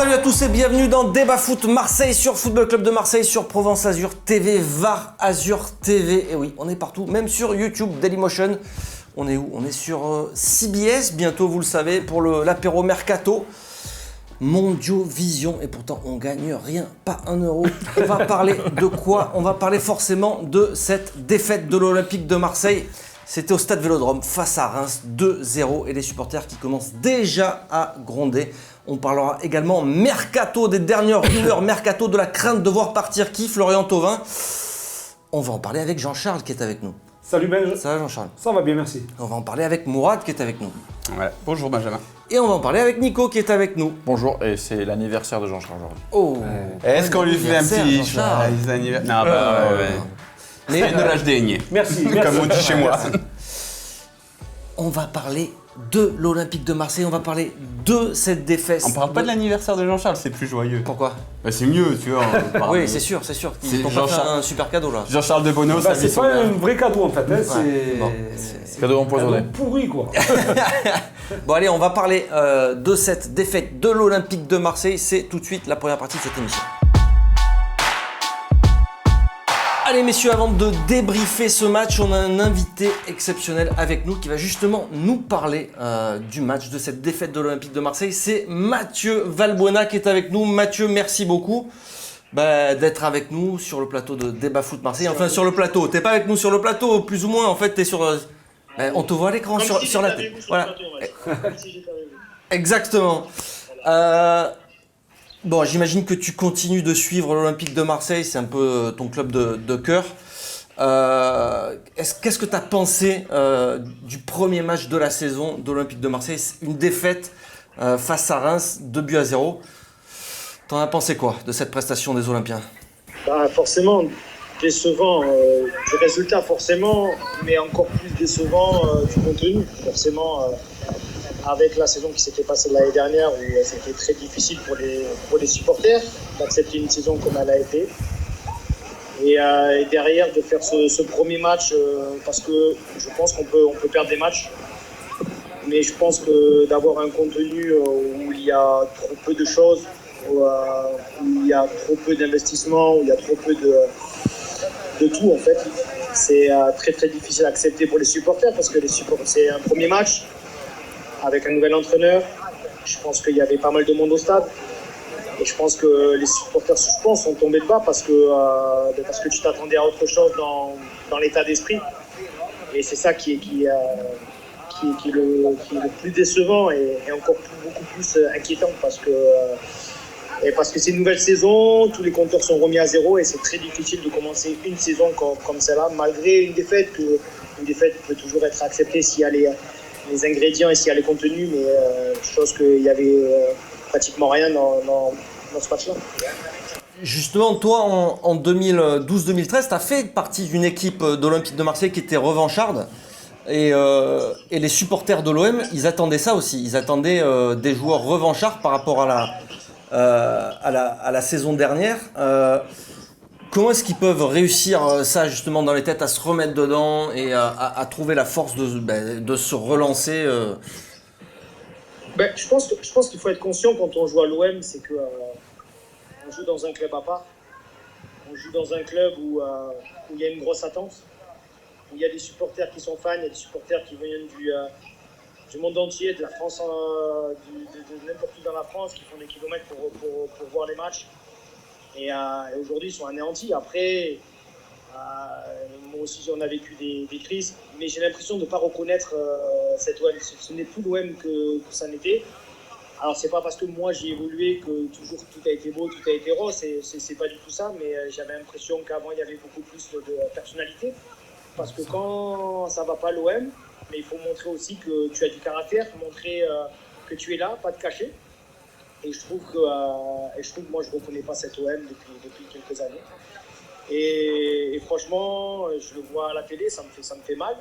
Salut à tous et bienvenue dans Débat Foot Marseille sur Football Club de Marseille, sur Provence Azur TV, VAR Azur TV. Et oui, on est partout, même sur YouTube, Dailymotion. On est où? On est sur CBS, bientôt vous le savez, pour l'apéro Mercato. Mondiovision, et pourtant on gagne rien, pas un euro. On va parler de quoi? On va parler forcément de cette défaite de l'Olympique de Marseille. C'était au Stade Vélodrome face à Reims, 2-0, et les supporters qui commencent déjà à gronder. On parlera également Mercato, des dernières rumeurs Mercato, de la crainte de voir partir qui, Florian Thauvin. On va en parler avec Jean-Charles qui est avec nous. Salut Benj. Ça va Jean-Charles? Ça va bien, merci. On va en parler avec Mourad qui est avec nous. Ouais. Bonjour Benjamin. Et on va en parler avec Nico qui est avec nous. Bonjour, et c'est l'anniversaire de Jean-Charles aujourd'hui. Oh. Est-ce qu'on lui fait un petit Jean-Charles. Non, bah ouais. Mais C'est une rage dénier. Merci. Comme on dit chez moi. on va parler de l'Olympique de Marseille, on va parler de cette défaite. On parle pas de l'anniversaire de Jean-Charles, c'est plus joyeux. Pourquoi? Bah, c'est mieux, tu vois. Oui, c'est sûr. C'est Ils t'ont pas fait Jean-Charles. un super cadeau là. Jean-Charles de Bonneau, ça C'est pas un vrai cadeau en fait, hein, c'est Bon, Cadeau empoisonné. cadeau pourri quoi. Bon allez, on va parler de cette défaite de l'Olympique de Marseille. C'est tout de suite la première partie de cette émission. Allez messieurs, avant de débriefer ce match, on a un invité exceptionnel avec nous qui va justement nous parler du match, de cette défaite de l'Olympique de Marseille. C'est Mathieu Valbuena qui est avec nous. Mathieu, merci beaucoup d'être avec nous sur le plateau de Débat Foot Marseille. Enfin sur le plateau, t'es pas avec nous sur le plateau, plus ou moins en fait, t'es sur... on te voit à l'écran sur la tête. Voilà. Exactement. Bon, j'imagine que tu continues de suivre l'Olympique de Marseille, c'est un peu ton club de cœur. Qu'est-ce que tu as pensé du premier match de la saison de l'Olympique de Marseille? Une défaite face à Reims, 2-0. T'en as pensé quoi de cette prestation des Olympiens? Forcément, décevant du résultat, forcément, mais encore plus décevant du contenu, forcément. Avec la saison qui s'était passée l'année dernière où c'était très difficile pour les supporters d'accepter une saison comme elle a été. Et derrière de faire ce premier match, parce que je pense qu'on peut perdre des matchs, mais je pense que d'avoir un contenu où il y a trop peu de choses, où il y a trop peu d'investissement, où il y a trop peu de tout en fait, c'est très très difficile à accepter pour les supporters parce que c'est un premier match. Avec un nouvel entraîneur, je pense qu'il y avait pas mal de monde au stade. Et je pense que les supporters, sont tombés de bas parce que tu t'attendais à autre chose dans l'état d'esprit. Et c'est ça qui est le plus décevant et encore beaucoup plus inquiétant parce que c'est une nouvelle saison, tous les compteurs sont remis à zéro et c'est très difficile de commencer une saison comme celle-là, malgré une défaite. Une défaite peut toujours être acceptée s'il y a les ingrédients et s'il y a les contenus, mais chose qu'il y avait pratiquement rien dans ce match-là. Justement, toi, en 2012-2013, tu as fait partie d'une équipe de l'Olympique de Marseille qui était revancharde. Et les supporters de l'OM, ils attendaient ça aussi. Ils attendaient des joueurs revanchards par rapport à la saison dernière. Comment est-ce qu'ils peuvent réussir ça justement dans les têtes, à se remettre dedans et à trouver la force de se relancer Je pense qu'il faut être conscient quand on joue à l'OM, c'est que on joue dans un club à part. On joue dans un club où il y a une grosse attente, où il y a des supporters qui sont fans, il y a des supporters qui viennent du monde entier, de la France, de n'importe où dans la France, qui font des kilomètres pour voir les matchs. Et aujourd'hui, ils sont anéantis. Après, moi aussi, on a vécu des crises, mais j'ai l'impression de ne pas reconnaître cette OM. Ce n'est plus l'OM que ça n'était. Alors, c'est pas parce que moi, j'ai évolué que toujours tout a été beau, tout a été rose. C'est pas du tout ça, mais j'avais l'impression qu'avant, il y avait beaucoup plus de personnalité. Parce que quand ça va pas l'OM, mais il faut montrer aussi que tu as du caractère, montrer que tu es là, pas te cacher. Et je trouve que moi, je ne reconnais pas cette OM depuis quelques années. Et franchement, je le vois à la télé, ça me fait mal.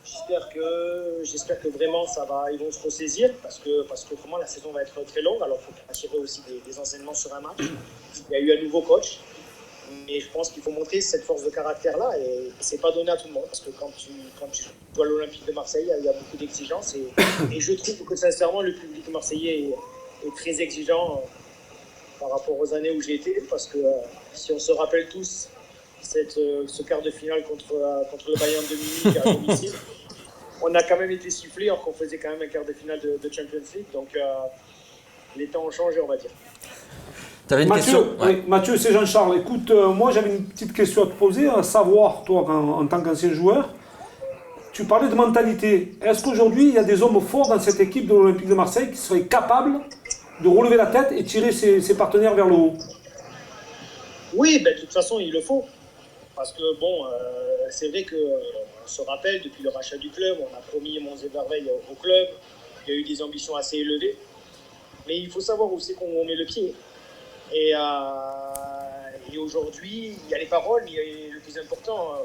J'espère que vraiment ils vont se ressaisir parce que vraiment la saison va être très longue. Alors il faut tirer aussi des enseignements sur un match. Il y a eu un nouveau coach. Et je pense qu'il faut montrer cette force de caractère-là. Et c'est pas donné à tout le monde. Parce que quand tu joues à l'Olympique de Marseille, il y a beaucoup d'exigences. Et je trouve que sincèrement, le public marseillais est très exigeant par rapport aux années où j'ai été, parce que si on se rappelle tous ce quart de finale contre le Bayern de Munich à domicile, on a quand même été sifflé alors qu'on faisait quand même un quart de finale de Champions League. Donc les temps ont changé, on va dire. Tu avais une Mathieu, question? oui, Mathieu, c'est Jean-Charles. Écoute, moi j'avais une petite question à te poser, à savoir, toi en tant qu'ancien joueur, tu parlais de mentalité. Est-ce qu'aujourd'hui il y a des hommes forts dans cette équipe de l'Olympique de Marseille qui seraient capables de relever la tête et tirer ses partenaires vers le haut? Oui, de toute façon il le faut. Parce que bon, c'est vrai qu'on se rappelle, depuis le rachat du club, on a promis Monts et Merveilles au club, il y a eu des ambitions assez élevées. Mais il faut savoir où c'est qu'on met le pied. Et aujourd'hui, il y a les paroles, mais le plus important,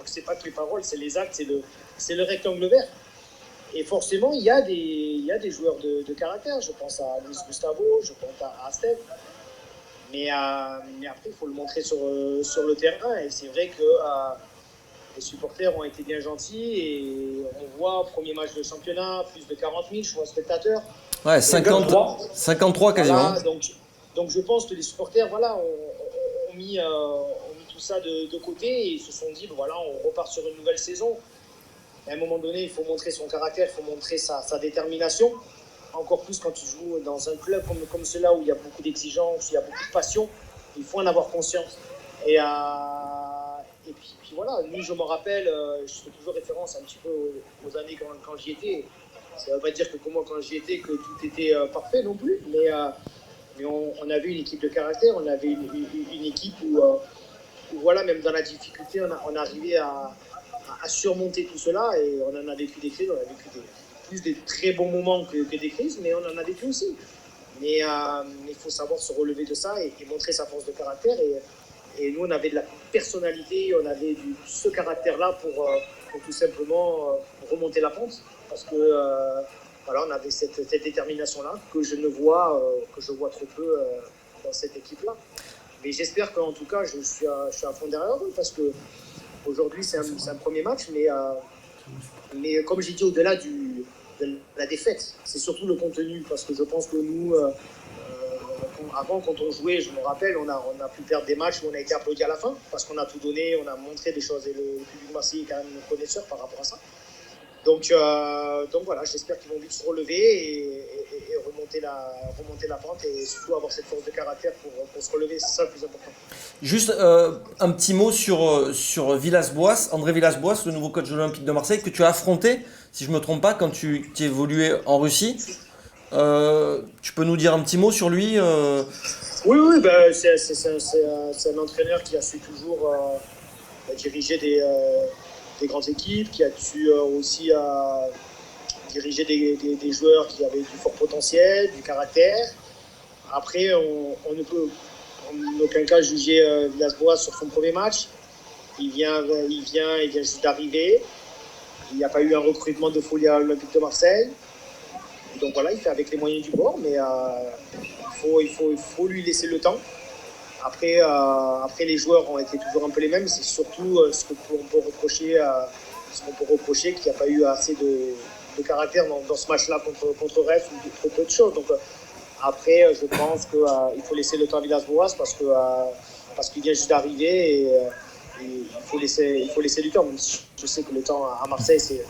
c'est pas que les paroles, c'est les actes, c'est le rectangle vert. Et forcément, il y a des joueurs de caractère. Je pense à Luis Gustavo, je pense à Steph. Mais après, il faut le montrer sur le terrain. Et c'est vrai que les supporters ont été bien gentils. Et on voit, premier match de championnat, plus de 40 000, je crois, spectateurs. Ouais, 53 quasiment. Voilà, donc je pense que les supporters ont mis tout ça de côté et se sont dit, voilà, on repart sur une nouvelle saison. À un moment donné, il faut montrer son caractère, il faut montrer sa détermination. Encore plus quand tu joues dans un club comme cela où il y a beaucoup d'exigences, il y a beaucoup de passion, il faut en avoir conscience. Et puis voilà, nous je me rappelle, je fais toujours référence un petit peu aux années quand j'y étais. Ça ne veut pas dire que moi quand j'y étais que tout était parfait non plus, mais on avait une équipe de caractère, on avait une équipe où voilà, même dans la difficulté, on arrivait à surmonter tout cela et on en a vécu des crises, on a vécu plus des très bons moments que des crises, mais on en a vécu aussi. Mais il faut savoir se relever de ça et montrer sa force de caractère. Et nous, on avait de la personnalité, on avait ce caractère-là pour tout simplement remonter la pente. Parce que voilà, on avait cette détermination-là que je vois trop peu dans cette équipe-là. Mais j'espère qu'en tout cas, je suis à fond derrière eux parce que aujourd'hui, c'est un premier match, mais comme j'ai dit, au-delà de la défaite, c'est surtout le contenu, parce que je pense que nous, avant, quand on jouait, je me rappelle, on a pu perdre des matchs où on a été applaudi à la fin, parce qu'on a tout donné, on a montré des choses, et le public marseillais est quand même connaisseur par rapport à ça. Donc voilà, j'espère qu'ils vont vite se relever et remonter la pente et surtout avoir cette force de caractère pour se relever, c'est ça le plus important. Juste un petit mot sur Villas-Boas, André Villas-Boas, le nouveau coach de l'Olympique de Marseille, que tu as affronté, si je ne me trompe pas, quand tu évoluais en Russie. Tu peux nous dire un petit mot sur lui Oui, c'est un entraîneur qui a su toujours diriger des grandes équipes, qui a su aussi diriger des joueurs qui avaient du fort potentiel, du caractère. Après, on ne peut en aucun cas juger Villas-Boas sur son premier match. Il vient juste d'arriver. Il n'y a pas eu un recrutement de folie à l'Olympique de Marseille. Donc voilà, il fait avec les moyens du bord, mais il faut lui laisser le temps. Après, les joueurs ont été toujours un peu les mêmes. C'est surtout ce qu'on peut reprocher, qu'il n'y a pas eu assez de caractère dans ce match-là contre Reims ou trop peu de choses. Donc après, je pense qu'il faut laisser le temps à Villas-Boas parce qu'il vient juste d'arriver et il faut laisser du temps. Même si je sais que le temps à Marseille, c'est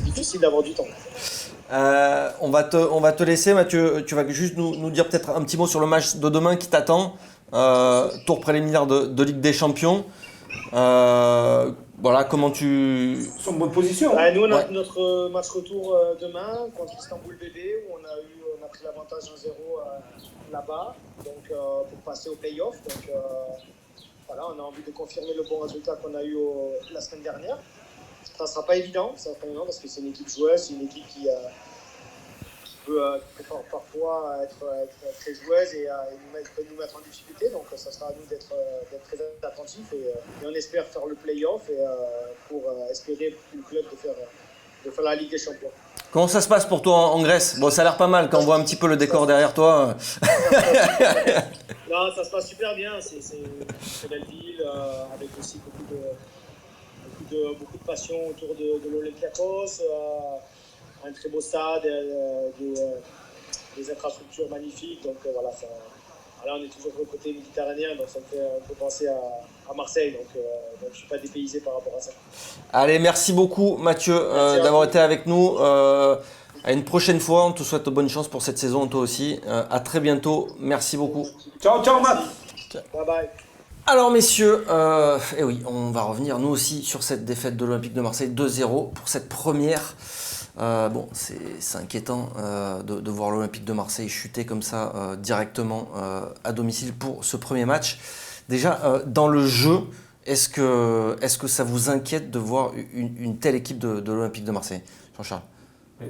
difficile d'avoir du temps. On va te laisser, Mathieu. Tu vas juste nous dire peut-être un petit mot sur le match de demain qui t'attend. Tour préliminaire de Ligue des Champions. Voilà, comment tu... Ils sont en bonne position. Nous, on a notre match retour demain contre Istanbul BB, où on a pris l'avantage 1-0 là-bas, donc pour passer au play-off. Donc voilà, on a envie de confirmer le bon résultat qu'on a eu la semaine dernière. Ça ne sera pas évident, parce que c'est une équipe joueuse, c'est une équipe qui peut parfois être très joueuse et nous mettre en difficulté. Donc ça sera à nous d'être très attentifs et on espère faire le play-off pour espérer pour le club de faire la Ligue des Champions. Comment ça se passe pour toi en Grèce? Bon, ça a l'air pas mal quand on voit un petit peu le décor derrière toi. Non, ça se passe super bien. C'est une belle ville avec aussi beaucoup de passion autour de l'Olympiakos. Un très beau stade, des infrastructures magnifiques. Donc voilà, là on est toujours au côté méditerranéen, donc ça me fait un peu penser à Marseille. Donc je ne suis pas dépaysé par rapport à ça. Allez, merci beaucoup Mathieu d'avoir été avec nous. À une prochaine fois, on te souhaite bonne chance pour cette saison, toi aussi. À très bientôt, merci beaucoup. Ciao, ciao Matt. Bye bye. Alors messieurs, et oui, on va revenir nous aussi sur cette défaite de l'Olympique de Marseille 2-0 pour cette première. Bon, c'est inquiétant de voir l'Olympique de Marseille chuter comme ça directement à domicile pour ce premier match. Déjà, dans le jeu, est-ce que ça vous inquiète de voir une telle équipe de l'Olympique de Marseille, Jean-Charles?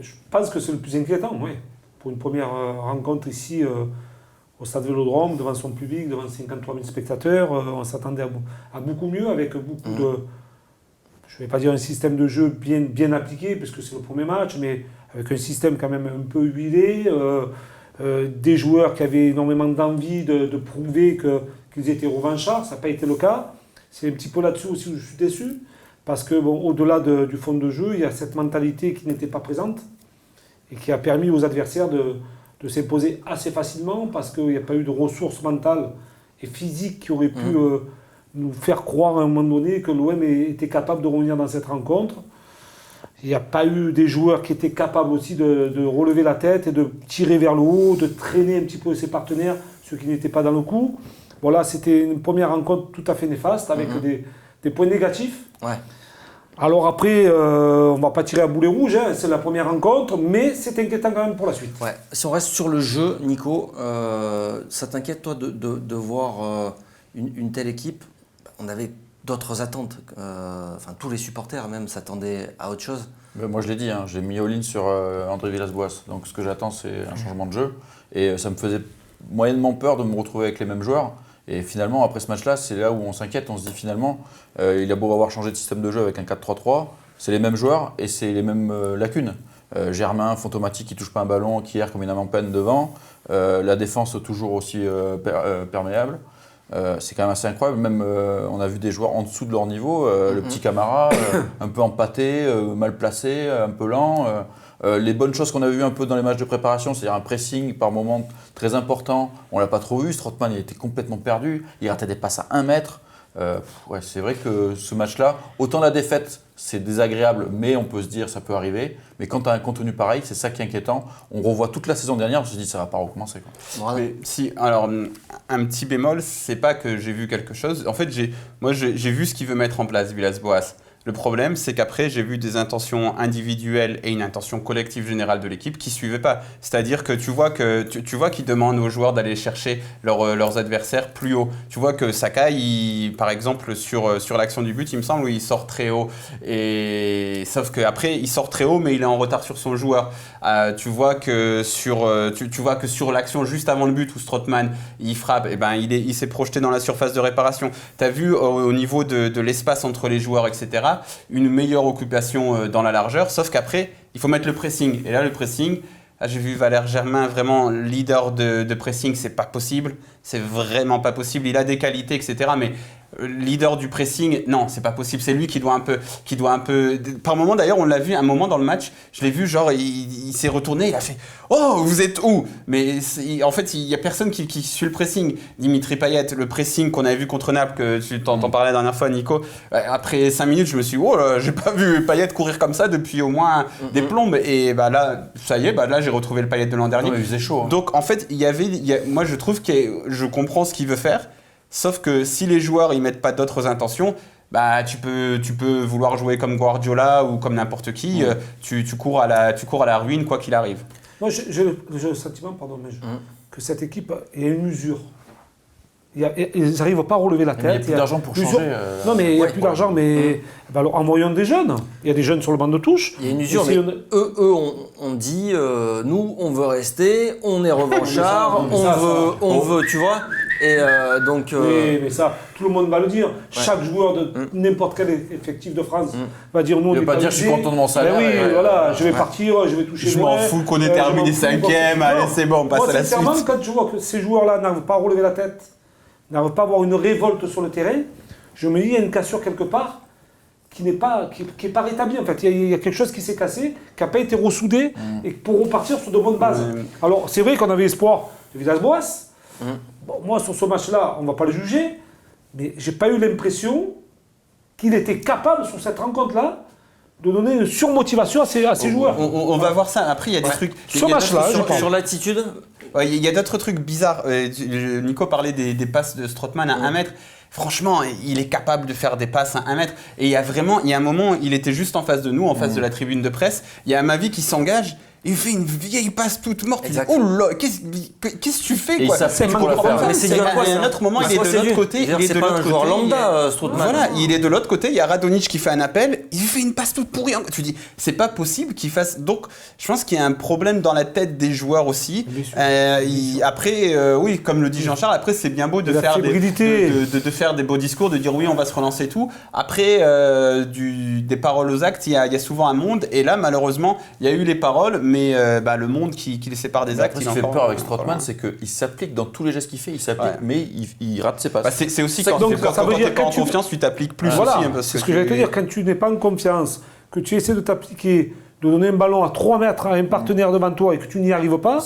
Je pense que c'est le plus inquiétant, oui. Pour une première rencontre ici au Stade Vélodrome, devant son public, devant 53 000 spectateurs, on s'attendait à beaucoup mieux, avec beaucoup de... Je ne vais pas dire un système de jeu bien appliqué, puisque c'est le premier match, mais avec un système quand même un peu huilé, des joueurs qui avaient énormément d'envie de prouver qu'ils étaient revanchards. Ça n'a pas été le cas. C'est un petit peu là-dessus aussi où je suis déçu. Parce que, bon, au-delà du fond de jeu, il y a cette mentalité qui n'était pas présente et qui a permis aux adversaires de s'imposer assez facilement, parce qu'il n'y a pas eu de ressources mentales et physiques qui auraient pu nous faire croire à un moment donné que l'OM était capable de revenir dans cette rencontre. Il n'y a pas eu des joueurs qui étaient capables aussi de relever la tête et de tirer vers le haut, de traîner un petit peu ses partenaires, ceux qui n'étaient pas dans le coup. Voilà, c'était une première rencontre tout à fait néfaste, avec des points négatifs. Ouais. Alors après, on ne va pas tirer à boulet rouge, hein, c'est la première rencontre, mais c'est inquiétant quand même pour la suite. Ouais. Si on reste sur le jeu, Nico, ça t'inquiète toi de voir une telle équipe? On avait d'autres attentes, enfin tous les supporters même s'attendaient à autre chose. Moi je l'ai dit, hein, j'ai mis all-in sur André Villas-Boas, donc ce que j'attends c'est un changement de jeu, et ça me faisait moyennement peur de me retrouver avec les mêmes joueurs. Et finalement, après ce match-là, c'est là où on s'inquiète. On se dit finalement, il a beau avoir changé de système de jeu avec un 4-3-3, c'est les mêmes joueurs et c'est les mêmes lacunes. Germain, Fantomati qui ne touche pas un ballon, qui erre comme une âme en peine devant. La défense toujours aussi perméable. C'est quand même assez incroyable. Même on a vu des joueurs en dessous de leur niveau. Le petit Camara, un peu empâté, mal placé, un peu lent. Les bonnes choses qu'on a vues un peu dans les matchs de préparation, c'est-à-dire un pressing par moment très important, on ne l'a pas trop vu. Strootman, il était complètement perdu, il ratait des passes à 1 mètre. Ouais, c'est vrai que ce match-là, autant la défaite, c'est désagréable, mais on peut se dire ça peut arriver. Mais quand tu as un contenu pareil, c'est ça qui est inquiétant. On revoit toute la saison dernière, on se dit ça ne va pas recommencer, quoi. Mais si, alors un petit bémol, c'est pas que j'ai vu quelque chose. En fait, j'ai vu ce qu'il veut mettre en place, Villas-Boas. Le problème, c'est qu'après, j'ai vu des intentions individuelles et une intention collective générale de l'équipe qui ne suivaient pas. C'est-à-dire que tu vois qu'ils demandent aux joueurs d'aller chercher leurs adversaires plus haut. Tu vois que Sakai, par exemple, sur l'action du but, il me semble, où il sort très haut. Sauf qu'après, il sort très haut, mais il est en retard sur son joueur. Tu vois que sur l'action juste avant le but où Strootman, il frappe, et ben, il s'est projeté dans la surface de réparation. Tu as vu au niveau de l'espace entre les joueurs, etc., une meilleure occupation dans la largeur, sauf qu'après, il faut mettre le pressing. Et là, le pressing, j'ai vu Valère Germain vraiment leader de pressing, c'est pas possible, c'est vraiment pas possible. Il a des qualités, etc., mais leader du pressing, non, c'est pas possible. C'est lui qui doit un peu. Par moment, d'ailleurs, on l'a vu un moment dans le match. Je l'ai vu, genre, il s'est retourné, il a fait Oh, vous êtes où? Mais en fait, il y a personne qui suit le pressing. Dimitri Payet, le pressing qu'on avait vu contre Naples, que tu t'en parlais la dernière fois, Nico. Après 5 minutes, je me suis dit oh là, j'ai pas vu Payet courir comme ça depuis au moins des plombes. Et bah là, ça y est, bah là, j'ai retrouvé le Payet de l'an dernier. Non, il faisait chaud. Hein. Donc en fait, moi, je trouve que je comprends ce qu'il veut faire. Sauf que si les joueurs ils mettent pas d'autres intentions, bah tu peux vouloir jouer comme Guardiola ou comme n'importe qui, tu cours à la ruine quoi qu'il arrive. Moi j'ai le sentiment, que cette équipe est une usure. Ils n'arrivent pas à relever la tête. Il n'y a plus d'argent pour changer. Non, mais il n'y a plus d'argent, mais alors envoyons des jeunes. Il y a des jeunes sur le banc de touche. Il y a une usure, mais eux on dit nous, on veut rester, on est revanchards, on veut, tu vois. Et donc. Mais ça, tout le monde va le dire. Ouais. Chaque joueur de n'importe quel effectif de France va dire nous, on n'est pas dire je suis content de mon salaire. Oui, voilà, je vais partir, je vais toucher. Je m'en fous qu'on ait terminé 5e, allez, c'est bon, on passe à la suite. Sincèrement, quand je vois que ces joueurs-là n'arrivent pas à relever la tête, n'arrivent pas à avoir une révolte sur le terrain, je me dis il y a une cassure quelque part qui est pas rétabli en fait. Il y a quelque chose qui s'est cassé, qui n'a pas été ressoudé et pour repartir sur de bonnes bases. Alors c'est vrai qu'on avait espoir de Villas-Boas. Bon, moi sur ce match-là, on ne va pas le juger, mais j'ai pas eu l'impression qu'il était capable sur cette rencontre-là de donner une surmotivation à ses joueurs. On va voir ça. Après, il y a des trucs. Ce match-là, sur l'attitude. Ouais, il y a d'autres trucs bizarres. Nico parlait des passes de Strootman à 1 mètre. Franchement, il est capable de faire des passes à 1 mètre. Et il y a un moment, il était juste en face de nous, en face de la tribune de presse. Il y a Amavi qui s'engage. Il fait une vieille passe toute morte. Il dit, oh là, qu'est-ce que tu fais et quoi? C'est un autre moment, il est de l'autre côté. C'est pas un joueur lambda, Strootman. Voilà, il est de l'autre côté. Il y a Radonjic qui fait un appel. Il fait une passe toute pourrie. Tu dis, c'est pas possible qu'il fasse. Donc, je pense qu'il y a un problème dans la tête des joueurs aussi. Après, oui, comme le dit Jean-Charles, après c'est bien beau de faire des beaux discours, de dire oui, on va se relancer et tout. Après, des paroles aux actes, il y a souvent un monde. Et là, malheureusement, il y a eu les paroles. Mais le monde qui les sépare des actes. Ce qui fait peur avec Strootman, c'est qu'il s'applique dans tous les gestes qu'il fait, mais il rate ses passes. C'est aussi quand tu n'es pas en confiance, tu t'appliques plus. Voilà, c'est ce que j'allais te dire. Quand tu n'es pas en confiance, que tu essaies de t'appliquer, de donner un ballon à 3 mètres à un partenaire devant toi et que tu n'y arrives pas,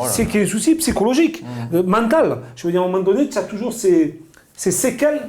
c'est qu'il y a un souci psychologique, mental. Je veux dire, à un moment donné, tu as toujours ces séquelles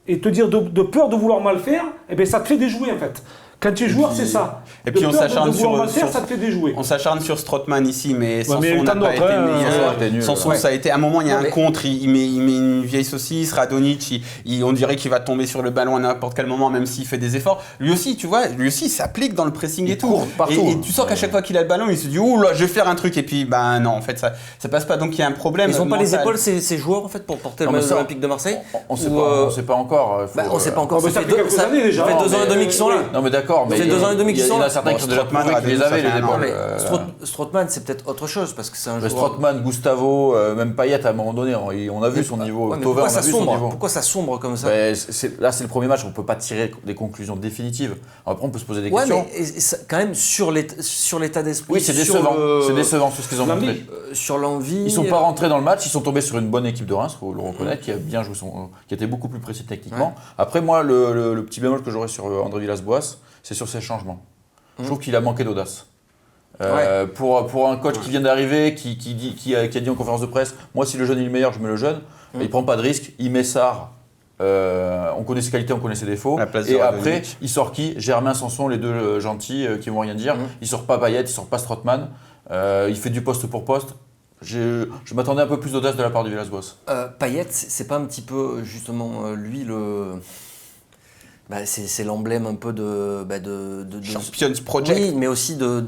et te dire de peur de vouloir mal faire, eh bien, ça te fait déjouer en fait. Quand tu es joueur, c'est ça. Et puis on s'acharne ça te fait déjouer. On s'acharne sur Strootman ici, mais Sanson mais n'a pas été meilleur. Sanson, ça a été à un moment, il y a un contre, il met une vieille saucisse. Radonjic, on dirait qu'il va tomber sur le ballon à n'importe quel moment, même s'il fait des efforts. Lui aussi, tu vois, il s'applique dans le pressing et tout. Et tu sens qu'à chaque fois qu'il a le ballon, il se dit ouh là, je vais faire un truc. Et puis non, en fait, ça passe pas. Donc il y a un problème. Ils n'ont pas les épaules ces joueurs en fait pour porter le maillot olympique de Marseille. On ne sait pas encore. On sait pas encore. Ça fait quelques années déjà. Ça fait 2 ans et demi qu'ils sont là. Non mais d'accord, mais ça fait 2 ans et demi qu'ils sont là. Il y en a certains qui ont déjà prouvé qu'ils les avaient, les épaules. Strootman, c'est peut-être autre chose parce que c'est un joueur. Strootman, Gustavo, même Payet à un moment donné, on a vu son niveau. Tovin, on a vu son niveau. Pourquoi ça sombre comme ça? Là, c'est le premier match, on ne peut pas tirer des conclusions définitives. Après, on peut se poser des questions. Mais quand même, sur l'état d'esprit. Oui, c'est décevant. C'est décevant sur ce qu'ils ont montré. Sur l'envie. Ils ne sont pas rentrés dans le match, ils sont tombés sur une bonne équipe de Reims, il faut le reconnaître, qui a bien joué qui était beaucoup plus précis techniquement. Après, moi, le petit bémol que j'aurais sur André Villas-Boas, c'est sur ses changements. Je trouve qu'il a manqué d'audace. Pour un coach qui vient d'arriver, qui a dit en conférence de presse, moi si le jeune est le meilleur, je mets le jeune. Il ne prend pas de risque, il met Sarr. On connaît ses qualités, on connaît ses défauts. Et après, il sort qui? Germain, Sanson, les deux gentils qui vont rien dire. Il sort pas Payet, il sort pas Strootman. Il fait du poste pour poste. Je m'attendais un peu plus d'audace de la part du Villas-Boas. Payet, c'est pas un petit peu justement lui le. C'est l'emblème un peu de Champions Project. Oui, mais aussi de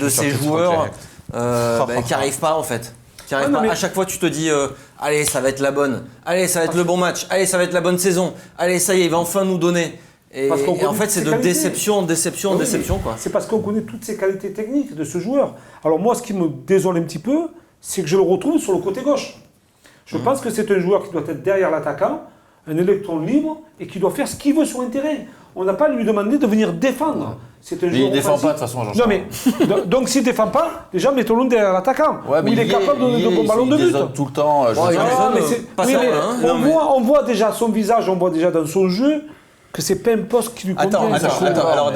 ces joueurs qui n'arrivent pas en fait. À chaque fois, tu te dis allez, ça va être la bonne. Allez, ça va être le bon match. Allez, ça va être la bonne saison. Allez, ça y est, il va enfin nous donner. Et en fait, c'est de déception en déception en déception. C'est parce qu'on connaît toutes ces qualités techniques de ce joueur. Alors moi, ce qui me désole un petit peu, c'est que je le retrouve sur le côté gauche. Je pense que c'est un joueur qui doit être derrière l'attaquant, un électron libre et qui doit faire ce qu'il veut sur un terrain. On n'a pas à lui demander de venir défendre. C'est un joueur il ne défend pas de toute façon, Jean-Charles. Non mais, donc s'il ne défend pas, déjà mettons-le derrière l'attaquant. Mais il est capable de donner de bons ballons de but. Tout le temps. On voit déjà son visage, on voit déjà dans son jeu que c'est pas un poste qui lui convient. Attends, alors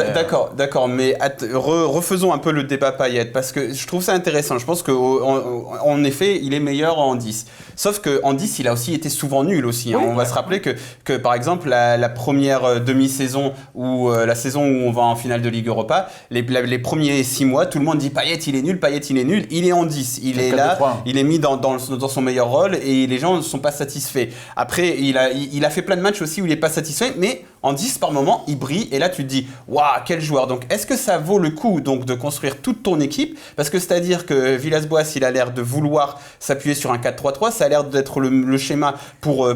d'accord, mais refaisons un peu le débat Payet, parce que je trouve ça intéressant. Je pense qu'en effet, il est meilleur en 10. Sauf qu'en 10, il a aussi été souvent nul aussi. On va se rappeler que par exemple, la première demi-saison, ou la saison où on va en finale de Ligue Europa, les premiers 6 mois, tout le monde dit Payet, il est nul, Payet, il est nul. Il est en 10. Il est là, il est mis dans son meilleur rôle et les gens ne sont pas satisfaits. Après, il a fait plein de matchs aussi où il n'est pas satisfait, mais en 10 par moment, il brille et là tu te dis waouh, quel joueur. Donc est-ce que ça vaut le coup donc de construire toute ton équipe, parce que c'est-à-dire que Villas-Boas, il a l'air de vouloir s'appuyer sur un 4-3-3, ça a l'air d'être le schéma pour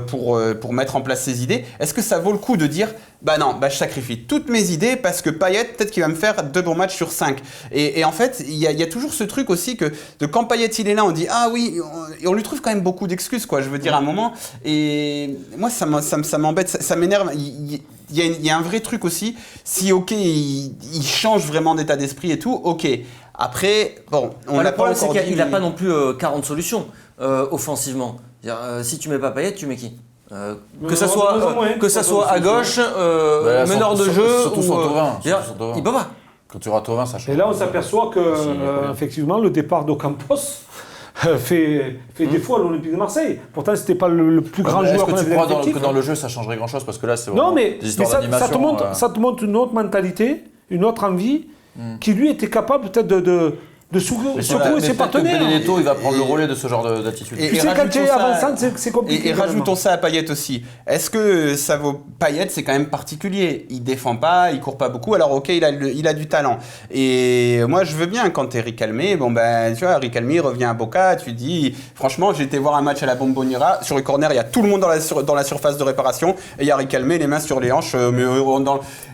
mettre en place ses idées. Est-ce que ça vaut le coup de dire je sacrifie toutes mes idées parce que Payet, peut-être qu'il va me faire 2 bons matchs sur 5. Et en fait, il y a toujours ce truc aussi que quand Payet il est là, on dit ah oui, et on lui trouve quand même beaucoup d'excuses, quoi. Je veux dire, à un moment, et moi ça m'embête, ça m'énerve. Il y a un vrai truc aussi. Si il change vraiment d'état d'esprit et tout, ok. Après, bon, on n'a pas encore dit. Il n'a pas non plus 40 solutions offensivement. Si tu mets pas Payet, tu mets qui? Que ça soit à gauche, meneur de jeu surtout ou sur Thauvin, il peut pas. Quand tu auras Thauvin, ça change. Et là, on s'aperçoit que, effectivement, le départ d'Ocampos fait défaut à l'Olympique de Marseille. Pourtant, c'était pas le plus grand joueur qu'on Est-ce que tu avait crois dans que dans le jeu, ça changerait grand-chose? Parce que là, c'est non, vraiment mais des histoires d'animation. ça te montre une autre mentalité, une autre envie, qui lui était capable peut-être de secouer ses partenaires. Benedetto, il va prendre le relais de ce genre d'attitude. Tu sais, quand tu es avançant, c'est compliqué. Et rajoutons ça à Payet aussi. Est-ce que ça vaut... Payet, c'est quand même particulier. Il défend pas, il court pas beaucoup. Alors ok, il a du talent. Et moi, je veux bien quand t'es Riquelme. Bon ben, tu vois, Riquelme revient à Boca. Tu dis, franchement, j'ai été voir un match à la Bombonera. Sur le corner, il y a tout le monde dans la surface de réparation. Et il y a Riquelme, les mains sur les hanches.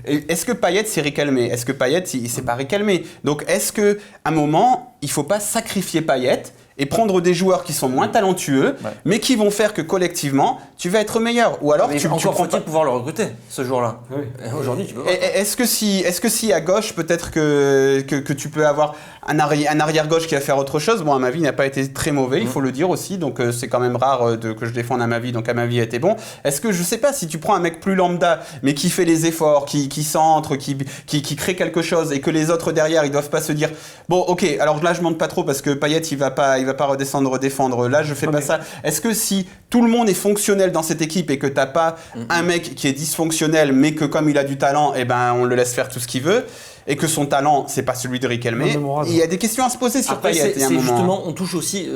Est-ce que Payet, c'est Riquelme? Est-ce que Payet, c'est pas Riquelme? Donc, est-ce que à un moment, il faut pas sacrifier Payet et prendre des joueurs qui sont moins talentueux, mais qui vont faire que collectivement, tu vas être meilleur. Ou alors, encore faut-il pouvoir le recruter ce jour-là. Oui. Aujourd'hui, tu peux pas. Est-ce que si à gauche, peut-être que tu peux avoir un arrière gauche qui va faire autre chose. Bon, Amavi n'a pas été très mauvais, il faut le dire aussi. Donc c'est quand même rare que je défende Amavi. Donc Amavi a été bon. Est-ce que je sais pas si tu prends un mec plus lambda, mais qui fait les efforts, qui centre, qui crée quelque chose, et que les autres derrière, ils doivent pas se dire bon, ok, alors là je monte pas trop parce que Payet il va pas redescendre défendre. Là je fais pas ça. Est-ce que si tout le monde est fonctionnel dans cette équipe et que t'as pas un mec qui est dysfonctionnel, mais que comme il a du talent, eh ben on le laisse faire tout ce qu'il veut, et que son talent c'est pas celui de Riquelme, il y a des questions à se poser sur Après, Payet. c'est justement, on touche aussi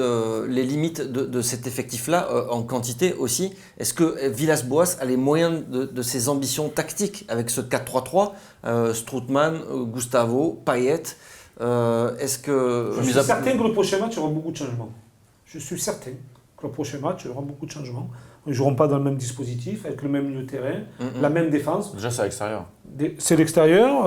les limites de cet effectif-là en quantité aussi. Est-ce que Villas-Boas a les moyens de ses ambitions tactiques avec ce 4-3-3, Strootman, Gustavo, Payet? Est-ce que... Je suis certain que le prochain match, il y aura beaucoup de changements. Je suis certain que le prochain match, il y aura beaucoup de changements. Ils ne joueront pas dans le même dispositif, avec le même milieu de terrain, la même défense. Déjà, c'est à l'extérieur. C'est l'extérieur,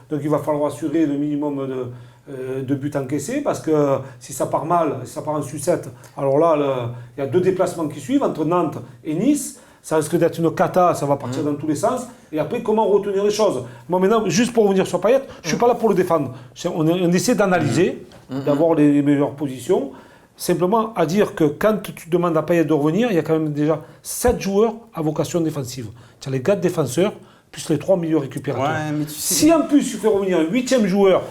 donc il va falloir assurer le minimum de buts encaissés, parce que si ça part mal, si ça part en sucette, alors là, il y a 2 déplacements qui suivent, entre Nantes et Nice. Ça risque d'être une cata, ça va partir dans tous les sens. Et après, comment retenir les choses? Moi, maintenant, juste pour revenir sur Payet, je ne suis pas là pour le défendre. On essaie d'analyser, d'avoir les meilleures positions. Simplement à dire que quand tu demandes à Payet de revenir, il y a quand même déjà 7 joueurs à vocation défensive. Tu as les 4 défenseurs, plus les 3 milieux récupérateurs. Ouais, mais tu sais... Si en plus tu fais revenir un 8e joueur,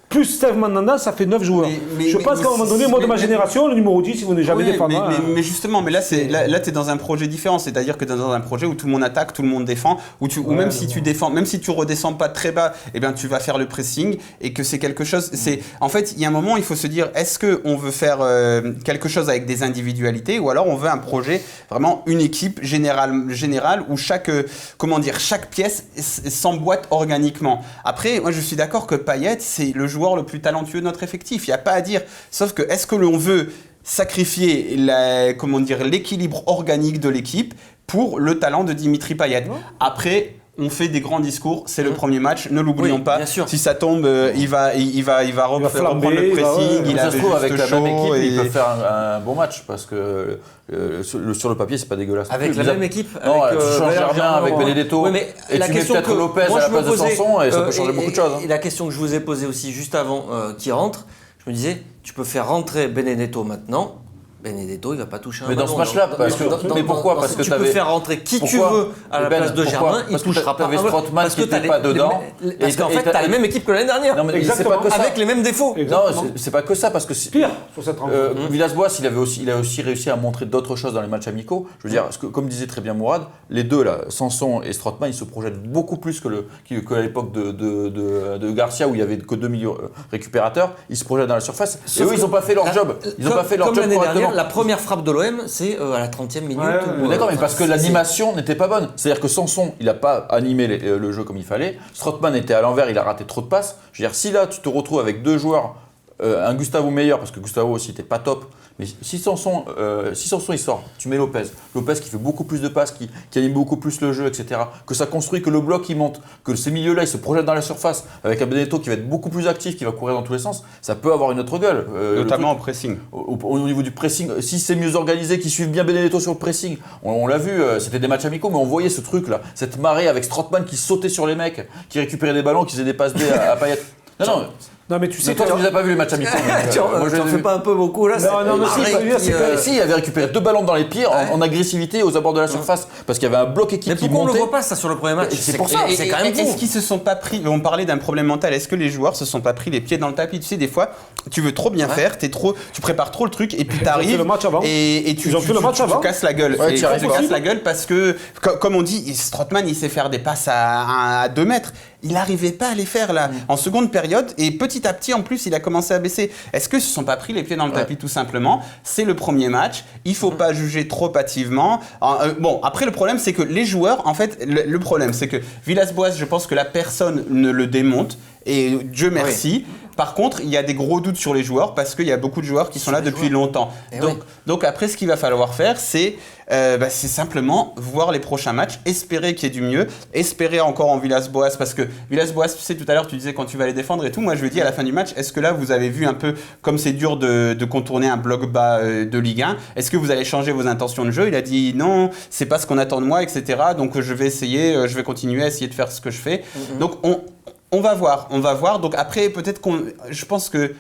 plus Steve Mandanda, ça fait 9 joueurs. Je pense qu'à un moment donné, moi de ma génération, le numéro 10, il ne venait jamais défendre. Mais justement, là, tu es dans un projet différent. C'est-à-dire que tu es dans un projet où tout le monde attaque, tout le monde défend, ou même si tu défends, même si tu redescends pas très bas, eh bien, tu vas faire le pressing, et que c'est quelque chose. En fait, il y a un moment, il faut se dire, est-ce qu'on veut faire quelque chose avec des individualités, ou alors on veut un projet, vraiment une équipe générale où chaque pièce s'emboîte organiquement. Après, moi, je suis d'accord que Payet, c'est le joueur le plus talentueux de notre effectif, il n'y a pas à dire. Sauf que est-ce que l'on veut sacrifier l'équilibre organique de l'équipe pour le talent de Dimitri Payet? Après, on fait des grands discours, c'est le premier match, ne l'oublions pas. Si ça tombe, il va reprendre le pressing, il ça se trouve avec la chaud, même équipe, et... il peut faire un bon match parce que sur le papier, c'est pas dégueulasse. Avec la même équipe, non, avec tu changes rien avec Benedetto, oui, mais et tu mets peut-être Lopez à la place de Sanson, et ça peut changer beaucoup de choses. Et la question que je vous ai posée aussi juste avant qu'il rentre, je me disais, tu peux faire rentrer Benedetto maintenant. Benedetto, il va pas toucher un ballon. Mais dans ce match-là, mais pourquoi? Parce que tu peux faire rentrer qui tu veux à la place de Germain, il touchera pas. Parce que tu avais Strootman qui n'était pas dedans. Parce qu'en fait, tu as la même équipe que l'année dernière. Non, mais c'est pas que ça. Avec les mêmes défauts. Non, c'est pas que ça, parce que pire sur cette rencontre. Villas-Boas, il a aussi réussi à montrer d'autres choses dans les matchs amicaux. Je veux dire, comme disait très bien Mourad, les deux là, Sanson et Strootman, ils se projettent beaucoup plus qu'à l'époque de Garcia où il y avait que 2 milieux récupérateurs. Ils se projettent dans la surface. Et eux, ils n'ont pas fait leur job. Ils n'ont pas fait leur job correctement. La première frappe de l'OM, c'est à la 30e minute. D'accord, mais parce que l'animation n'était pas bonne. C'est-à-dire que Sanson, il n'a pas animé le jeu comme il fallait. Strootman était à l'envers, il a raté trop de passes. Je veux dire, si là, tu te retrouves avec 2 joueurs, un Gustavo meilleur, parce que Gustavo aussi n'était pas top, mais si Sanson il sort, tu mets Lopez qui fait beaucoup plus de passes, qui anime beaucoup plus le jeu, etc. Que ça construit, que le bloc il monte, que ces milieux-là ils se projettent dans la surface, avec un Benedetto qui va être beaucoup plus actif, qui va courir dans tous les sens, ça peut avoir une autre gueule. Notamment en pressing. Au niveau du pressing, si c'est mieux organisé, qu'ils suivent bien Benedetto sur le pressing, on l'a vu, c'était des matchs amicaux, mais on voyait ce truc-là, cette marée avec Strootman qui sautait sur les mecs, qui récupérait des ballons, qui faisait des passes D à Payet. Non, Non, mais tu sais Mais toi, tu n'as pas vu les matchs amicaux. Tu en fais pas un peu beaucoup là? Non, mais Si, il avait récupéré 2 ballons dans les pieds en agressivité aux abords de la surface parce qu'il y avait un bloc équipe Mais qui pourquoi on montait. le voit pas ça sur le premier match? C'est pour ça. C'est quand même Est-ce fou. qu'ils se sont pas pris, on parlait d'un problème mental, est-ce que les joueurs se sont pas pris les pieds dans le tapis? Tu sais, des fois, tu veux trop bien faire, tu prépares trop le truc et puis t'arrives le match avant. et tu casses la gueule. Ouais, Et tu tu arrives casses la gueule parce que, comme on dit, Strootman, il sait faire des passes à 2 mètres. Il n'arrivait pas à les faire là, en seconde période, et petit à petit, en plus, il a commencé à baisser. Est-ce qu'ils ne se sont pas pris les pieds dans le tapis, tout simplement? C'est le premier match, il ne faut pas juger trop hâtivement. Bon, après, le problème, c'est que les joueurs, en fait, le problème, c'est que Villas-Boas, je pense que la personne ne le démonte, et Dieu merci. Par contre, il y a des gros doutes sur les joueurs, parce qu'il y a beaucoup de joueurs qui sont là depuis longtemps. Donc après, ce qu'il va falloir faire, c'est simplement voir les prochains matchs, espérer qu'il y ait du mieux, espérer encore en Villas-Boas, parce que Villas-Boas, tu sais, tout à l'heure, tu disais quand tu vas les défendre et tout, moi je lui ai dit à la fin du match, est-ce que là, vous avez vu un peu comme c'est dur de contourner un bloc bas de Ligue 1, est-ce que vous allez changer vos intentions de jeu? Il a dit non, c'est pas ce qu'on attend de moi, etc. Donc je vais essayer, je vais continuer à essayer de faire ce que je fais. Donc on va voir. Donc après, peut-être je pense que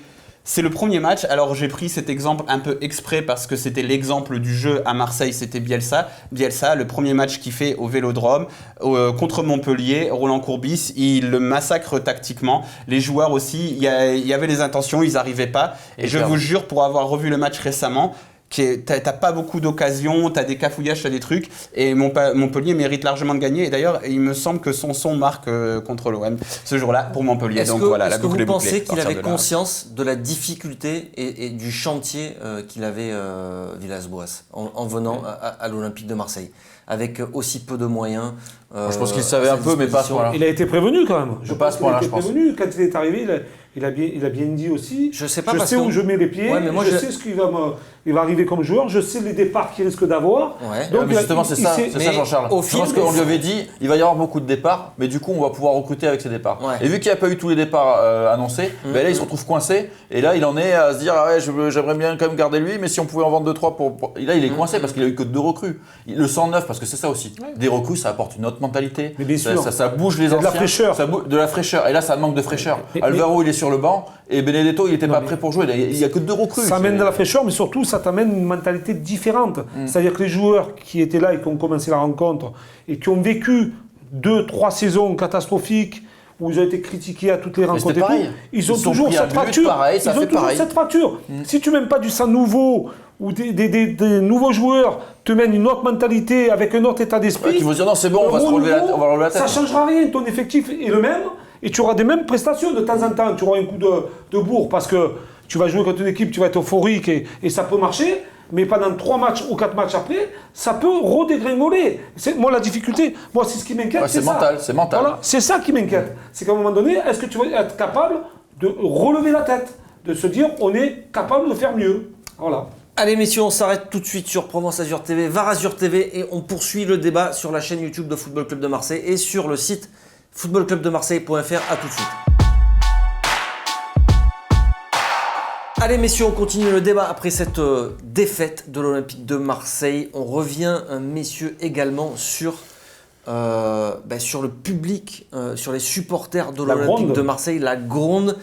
c'est le premier match. Alors j'ai pris cet exemple un peu exprès parce que c'était l'exemple du jeu à Marseille, c'était Bielsa. Bielsa, le premier match qu'il fait au Vélodrome contre Montpellier, Roland Courbis, il le massacre tactiquement. Les joueurs aussi, il y avait les intentions, ils n'arrivaient pas. Et je vous jure, pour avoir revu le match récemment, t'as pas beaucoup d'occasions, t'as des cafouillages, t'as des trucs, et Montpellier mérite largement de gagner. Et d'ailleurs, il me semble que son marque contre l'OM ce jour-là pour Montpellier. Est-ce Donc que, voilà, est-ce la que boucle vous est bouclée. pensez qu'il avait conscience de la difficulté et du chantier qu'il avait Villas-Boas en venant à l'Olympique de Marseille, avec aussi peu de moyens? Je pense qu'il savait un peu, mais pas à ce point-là. Il a été prévenu quand même. Je pense qu'il a été prévenu. Quand il est arrivé, il a bien dit aussi. Je sais pas, je sais où je mets les pieds. Ouais, mais moi je sais ce qui va arriver comme joueur. Je sais les départs qu'il risque d'avoir. Ouais. Donc mais justement, c'est ça, Jean-Charles. Je pense qu'on lui avait dit, il va y avoir beaucoup de départs, mais du coup, on va pouvoir recruter avec ces départs. Ouais. Et vu qu'il n'y a pas eu tous les départs annoncés, là, il se retrouve coincé. Et là, il en est à se dire, j'aimerais bien quand même garder lui, mais si on pouvait en vendre 2-3 Là, il est coincé parce qu'il a eu que 2 recrues. Le 109, parce que c'est ça aussi. Des recrues, ça apporte une autre mentalité. Mais bien sûr. Ça bouge les anciens. De la fraîcheur. De la fraîcheur. Et là, ça manque de fraîcheur. Alvaro, il est sur le banc. Et Benedetto, il n'était pas prêt pour jouer. Il n'y a que 2 recrues. Ça amène de la fraîcheur, mais surtout, ça t'amène une mentalité différente. C'est-à-dire que les joueurs qui étaient là et qui ont commencé la rencontre et qui ont vécu 2-3 saisons catastrophiques où ils ont été critiqués à toutes les rencontres et tout, ils ont toujours cette fracture. Cette fracture. Si tu mènes pas du sang nouveau ou des nouveaux joueurs te mènent une autre mentalité avec un autre état d'esprit, qui vont dire non, c'est bon, on va relever la tête. Ça ne changera rien. Ton effectif est le même et tu auras des mêmes prestations de temps en temps. Tu auras un coup de bourre parce que tu vas jouer contre une équipe, tu vas être euphorique et ça peut marcher. Mais pendant 3 matchs ou 4 matchs après, ça peut redégringoler. Moi, la difficulté, c'est ce qui m'inquiète. C'est mental. Voilà, c'est ça qui m'inquiète. C'est qu'à un moment donné, est-ce que tu vas être capable de relever la tête, de se dire on est capable de faire mieux. Voilà. Allez messieurs, on s'arrête tout de suite sur Provence Azur TV, VAR Azur TV, et on poursuit le débat sur la chaîne YouTube de Football Club de Marseille et sur le site footballclubdemarseille.fr. À tout de suite. Allez messieurs, on continue le débat après cette défaite de l'Olympique de Marseille. On revient, messieurs, également sur le public, sur les supporters de l'Olympique de Marseille, la gronde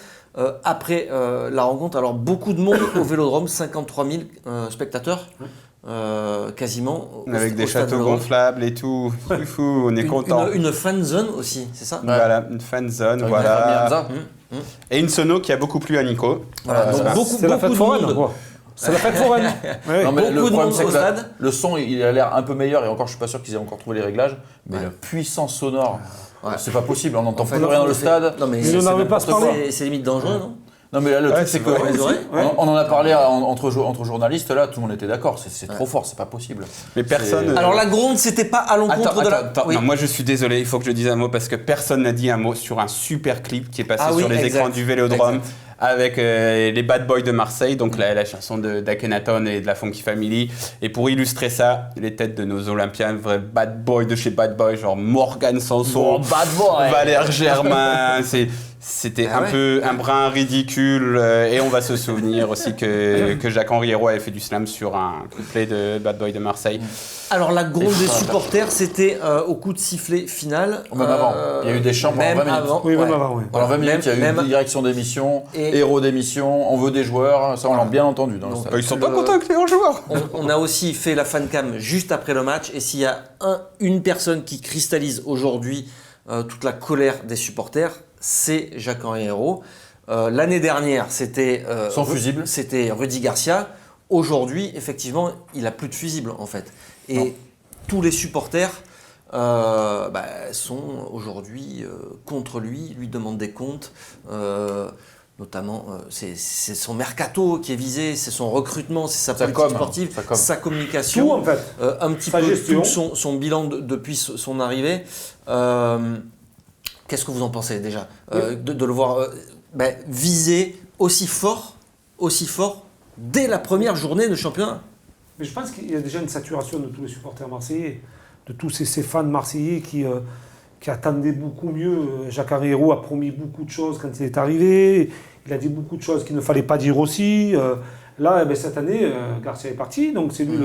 après la rencontre. Alors beaucoup de monde au Vélodrome, 53 000 spectateurs. Quasiment avec des châteaux gonflables et tout, c'est fou, on est content. Une fan zone aussi, c'est ça? Voilà, une fan zone, voilà. Et une sono qui a beaucoup plu à Nico. Voilà, donc beaucoup de monde. C'est la fête foraine. Non, mais beaucoup de monde au stade. Le son, il a l'air un peu meilleur et encore, je suis pas sûr qu'ils aient encore trouvé les réglages. Mais la puissance sonore, c'est pas possible. On n'entend plus rien dans le stade. Non, mais c'est limite dangereux, non? Non mais là le truc c'est que on en a parlé entre journalistes là, tout le monde était d'accord, c'est trop fort, c'est pas possible. Mais personne. Alors la gronde c'était pas à l'encontre de la. Attends, non, moi je suis désolé, il faut que je dise un mot parce que personne n'a dit un mot sur un super clip qui est passé sur les écrans du Vélodrome avec les Bad Boys de Marseille, donc la chanson d'Akhenaton et de la Funky Family. Et pour illustrer ça, les têtes de nos Olympiens, vrais Bad Boys de chez Bad Boys, genre Morgan Sanson, Bad Boy, Valère Germain, C'était Ah ouais. un brin ridicule et on va se souvenir aussi que Jacques-Henri Hérault avait fait du slam sur un couplet de Bad Boy de Marseille. Alors la gronde des supporters, c'était au coup de sifflet final. Même avant. Il y a eu des chants pendant même 20 minutes. avant. Oui, même ouais. avant, oui. Pendant 20 minutes, il y a eu Même- direction d'émission, Et- héros d'émission, on veut des joueurs, ça on l'a bien entendu dans le Donc, stade. Ils sont Le- pas contents avec les joueurs. On a aussi fait la fan cam juste après le match. Et s'il y a une personne qui cristallise aujourd'hui toute la colère des supporters, c'est Jacques-Henri Hérault. L'année dernière, c'était Sans fusible. C'était Rudy Garcia. Aujourd'hui, effectivement, il n'a plus de fusible en fait. Et Non. tous les supporters sont aujourd'hui contre lui demandent des comptes. Notamment, c'est son mercato qui est visé, c'est son recrutement, c'est sa Sa politique com, sportive, sa com. sa communication, Tout, en fait. un petit Sa peu gestion. tout son bilan depuis son arrivée. Qu'est-ce que vous en pensez déjà de le voir viser aussi fort dès la première journée de championnat? Mais je pense qu'il y a déjà une saturation de tous les supporters marseillais, de tous ces fans marseillais qui attendaient beaucoup mieux. Jacques-Henri Hérault a promis beaucoup de choses quand il est arrivé. Il a dit beaucoup de choses qu'il ne fallait pas dire aussi. Là, cette année, Garcia est parti, donc c'est lui,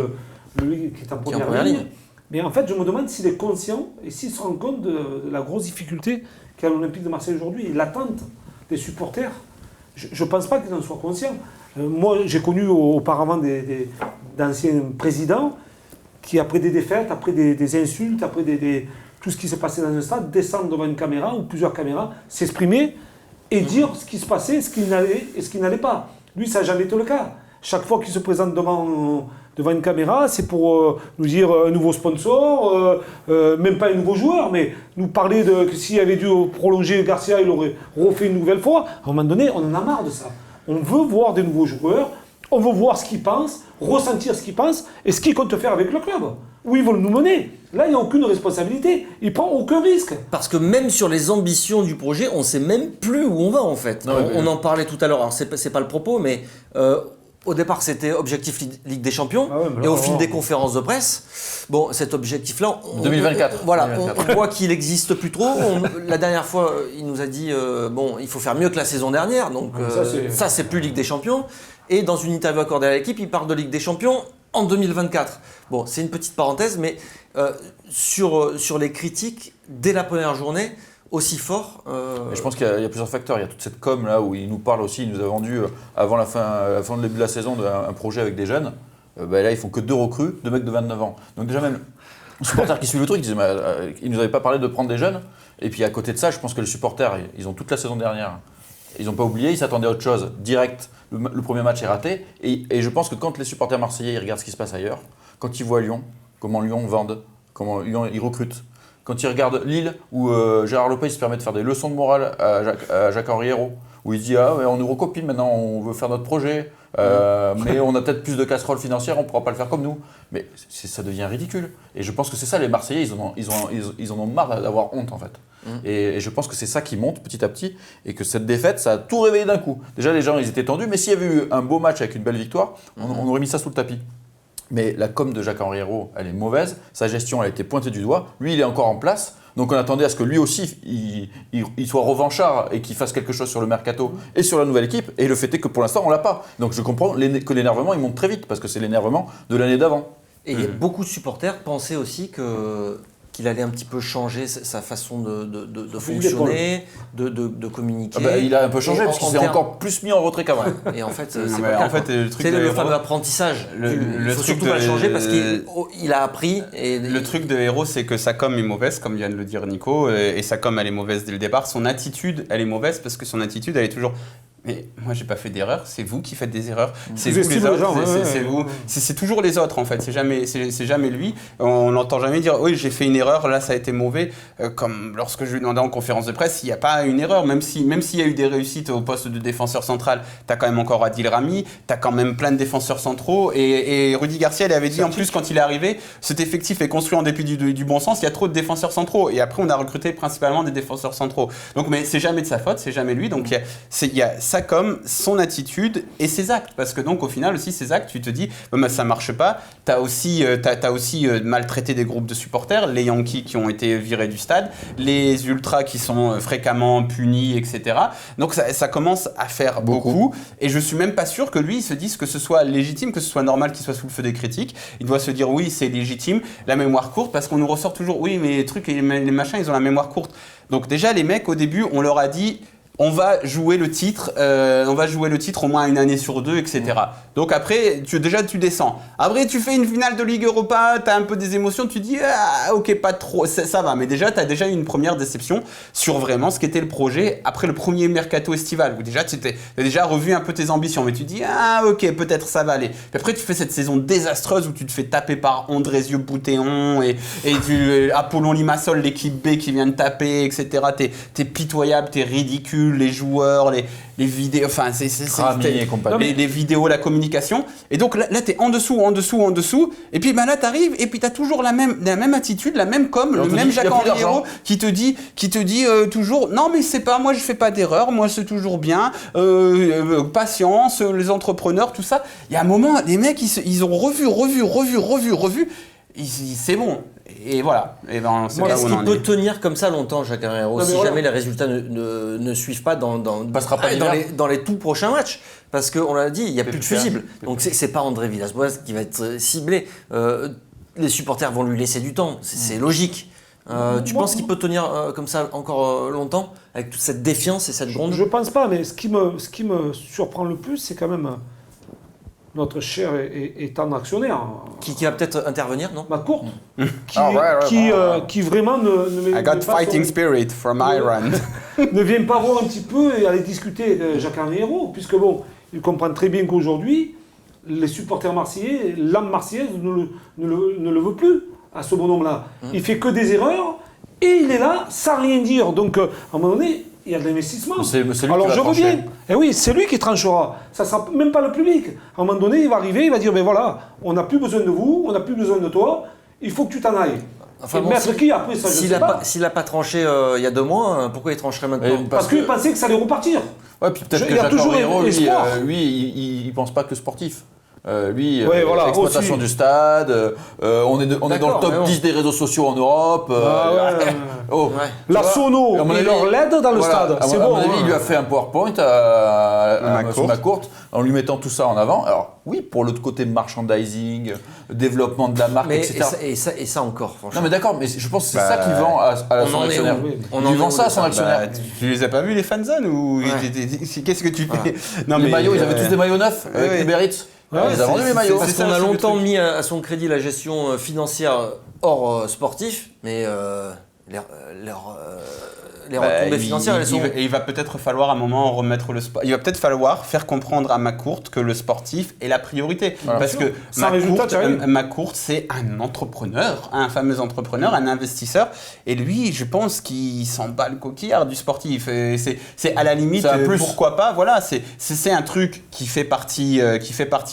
lui qui est en première ligne. Mais en fait, je me demande s'il est conscient et s'il se rend compte de la grosse difficulté qu'a l'Olympique de Marseille aujourd'hui et l'attente des supporters. Je ne pense pas qu'ils en soient conscients. Moi, j'ai connu auparavant d'anciens présidents qui, après des défaites, après des insultes, après tout ce qui s'est passé dans un stade, descendent devant une caméra ou plusieurs caméras, s'exprimer et dire ce qui se passait, ce qui n'allait et ce qui n'allait pas. Lui, ça n'a jamais été le cas. Chaque fois qu'il se présente devant une caméra, c'est pour nous dire un nouveau sponsor, même pas un nouveau joueur, mais nous parler que s'il avait dû prolonger Garcia, il aurait refait une nouvelle fois. À un moment donné, on en a marre de ça. On veut voir des nouveaux joueurs, on veut voir ce qu'ils pensent, ressentir ce qu'ils pensent et ce qu'ils comptent faire avec le club. Où ils veulent nous mener. Là, il n'y a aucune responsabilité. Il ne prend aucun risque. Parce que même sur les ambitions du projet, on ne sait même plus où on va en fait. Non, on en parlait tout à l'heure, alors c'est pas le propos, mais au départ c'était objectif Ligue des Champions, Ah ouais, mais là, et au on fil va des voir. conférences de presse, bon, cet objectif-là, 2024. Voilà, 2024. on voit qu'il n'existe plus trop. La dernière fois, il nous a dit il faut faire mieux que la saison dernière, donc ça c'est plus Ligue des Champions. Et dans une interview accordée à l'équipe, il parle de Ligue des Champions en 2024. Bon, c'est une petite parenthèse, mais sur les critiques, dès la première journée, aussi fort. Mais je pense qu'il y a plusieurs facteurs. Il y a toute cette com là où il nous parle aussi, il nous a vendu avant la fin du début de la saison un projet avec des jeunes. Là, ils font que 2 recrues, 2 mecs de 29 ans. Donc déjà même les supporters qui suivent le truc, ils disaient, ils nous avaient pas parlé de prendre des jeunes. Et puis à côté de ça, je pense que les supporters, ils ont toute la saison dernière. Ils n'ont pas oublié, ils s'attendaient à autre chose. Direct, le premier match est raté. Et je pense que quand les supporters marseillais ils regardent ce qui se passe ailleurs, quand ils voient Lyon, comment Lyon vendent, comment Lyon ils recrutent, quand ils regardent Lille, où Gérard Lopez se permet de faire des leçons de morale à Jacques-Henri Hérault, où il dit on nous recopie maintenant, on veut faire notre projet, mais on a peut-être plus de casseroles financières, on ne pourra pas le faire comme nous. Mais ça devient ridicule. Et je pense que c'est ça, les Marseillais, ils en ont marre d'avoir honte en fait. Et je pense que c'est ça qui monte petit à petit, et que cette défaite, ça a tout réveillé d'un coup. Déjà, les gens, ils étaient tendus, mais s'il y avait eu un beau match avec une belle victoire, on aurait mis ça sous le tapis. Mais la com de Jacques-Henri Hérault, elle est mauvaise. Sa gestion, elle a été pointée du doigt. Lui, il est encore en place. Donc on attendait à ce que lui aussi, il soit revanchard et qu'il fasse quelque chose sur le mercato et sur la nouvelle équipe. Et le fait est que pour l'instant, on l'a pas. Donc je comprends que l'énervement, il monte très vite, parce que c'est l'énervement de l'année d'avant. Et il y a beaucoup de supporters pensaient aussi qu'il allait un petit peu changer sa façon de fonctionner, de communiquer. Il a un peu changé, parce qu'il s'est encore plus mis en retrait qu'avant. Et en fait, c'est mais pas le cas, en fait, quoi. le truc C'est de le Hérault- fameux apprentissage. le Il faut truc surtout de- pas le changer parce qu'il a appris. Et Le truc de Hérault, c'est que sa com est mauvaise, comme vient de le dire Nico, et sa com, elle est mauvaise dès le départ. Son attitude, elle est mauvaise parce que son attitude, elle est toujours... Mais moi, j'ai pas fait d'erreur, c'est vous qui faites des erreurs. C'est vous les estimez les autres, gens, c'est vous. C'est toujours les autres, en fait. C'est jamais lui. On n'entend jamais dire, oui, j'ai fait une erreur, là, ça a été mauvais. Comme lorsque je lui demandais en conférence de presse, il n'y a pas une erreur. Même s'il y a eu des réussites au poste de défenseur central, tu as quand même encore Adil Rami, tu as quand même plein de défenseurs centraux. Et Rudy Garcia, il avait dit, en plus, quand il est arrivé, cet effectif est construit en dépit du bon sens, il y a trop de défenseurs centraux. Et après, on a recruté principalement des défenseurs centraux. Donc, mais c'est jamais de sa faute, c'est jamais lui. Donc, ça comme son attitude et ses actes. Parce que donc au final aussi ses actes, tu te dis, ça marche pas. T'as aussi maltraité des groupes de supporters, les Yankees qui ont été virés du stade, les Ultras qui sont fréquemment punis, etc. Donc ça commence à faire beaucoup. Et je suis même pas sûr que lui il se dise que ce soit légitime, que ce soit normal qu'il soit sous le feu des critiques. Il doit se dire oui, c'est légitime, la mémoire courte, parce qu'on nous ressort toujours oui, mais les trucs et les machins, ils ont la mémoire courte. Donc déjà les mecs au début, on leur a dit on va jouer le titre au moins une année sur 2, etc. Donc après, tu descends. Après, tu fais une finale de Ligue Europa, tu as un peu des émotions, tu dis, ah, ok, pas trop, ça va. Mais déjà, tu as déjà eu une première déception sur vraiment ce qu'était le projet après le premier mercato estival, où déjà, tu as déjà revu un peu tes ambitions. Mais tu dis, ah, ok, peut-être ça va aller. Puis après, tu fais cette saison désastreuse où tu te fais taper par Andrézieux Boutéon et Apollon Limassol, l'équipe B qui vient de taper, etc. T'es pitoyable, t'es ridicule. Les joueurs, les vidéos, enfin les vidéos, la communication. Et donc là t'es en dessous. Et puis là t'arrives et puis t'as toujours la même attitude, la même com, le même Jacques-Henri Hérault qui te dit toujours non mais c'est pas moi, je fais pas d'erreur, moi c'est toujours bien, patience, les entrepreneurs, tout ça. Il y a un moment, les mecs ils ont revu. C'est bon. Et voilà. Et ben, c'est là où est-ce on en qu'il peut est. tenir comme ça longtemps, Jacques Herrero, si jamais les résultats ne suivent pas dans les tout prochains matchs? Parce qu'on l'a dit, il n'y a plus de fusibles. Donc c'est pas André Villas-Boas qui va être ciblé. Les supporters vont lui laisser du temps. C'est logique. Tu penses qu'il peut tenir comme ça encore longtemps, avec toute cette défiance et cette gronde? Je pense pas, mais ce qui me surprend le plus, c'est quand même notre cher et tendre actionnaire. Qui va peut-être intervenir, non? McCourt, qui vraiment I got fighting spirit from Iran. ne vient pas voir un petit peu et aller discuter de Jacques-Henri Hérault, puisque bon, il comprend très bien qu'aujourd'hui, les supporters marseillais, l'âme marseillaise ne le veut plus à ce bonhomme-là. Il fait que des erreurs et il est là sans rien dire. Donc, à un moment donné, il y a de l'investissement. C'est lui Alors qui va je veux trancher. bien. Et oui, c'est lui qui tranchera. Ça ne sera même pas le public. À un moment donné, il va arriver, il va dire, ben voilà, on n'a plus besoin de vous, on n'a plus besoin de toi, il faut que tu t'en ailles. Enfin, et bon, mettre qui après ça, je sais pas. S'il n'a pas tranché il y a 2 mois, pourquoi il trancherait maintenant? Parce qu'il pensait que ça allait repartir. Ouais, puis peut-être Il y a que toujours Jacques-Henri Hérault, espoir. lui, il pense pas que sportif. Voilà, l'exploitation aussi. du stade, on est dans le D'accord, top 10 des réseaux sociaux en Europe. Ouais. La Sono, à mon il avis, leur l'aide dans le stade. À C'est mon bon. avis, il lui a fait un PowerPoint à McCourt. McCourt en lui mettant tout ça en avant. Alors oui, pour l'autre côté merchandising, développement de la marque, Mais etc. et ça encore, franchement. Non mais d'accord, mais je pense que c'est ça qu'il vend à son en est actionnaire. où Il vend ça à son actionnaire. Tu les as pas vus les fanzones ou qu'est-ce que tu fais? Non, Les mais, maillots, ils avaient tous des maillots neufs avec ouais. Uber Eats. Ouais, Ils ont vendu les maillots. Parce C'est qu'on ça, a c'est le longtemps truc. mis à son crédit la gestion financière hors sportif, mais les retombées financières, elles sont... Il va peut-être falloir à un moment remettre le sport. Il va peut-être falloir faire comprendre à McCourt que le sportif est la priorité. Voilà. Parce que Sans résultat, tu arrives. McCourt, c'est un entrepreneur, un fameux entrepreneur, un investisseur. Et lui, je pense qu'il s'en bat le coquillard du sportif. Et c'est à la limite, C'est un plus. pourquoi pas. Voilà, c'est un truc qui fait partie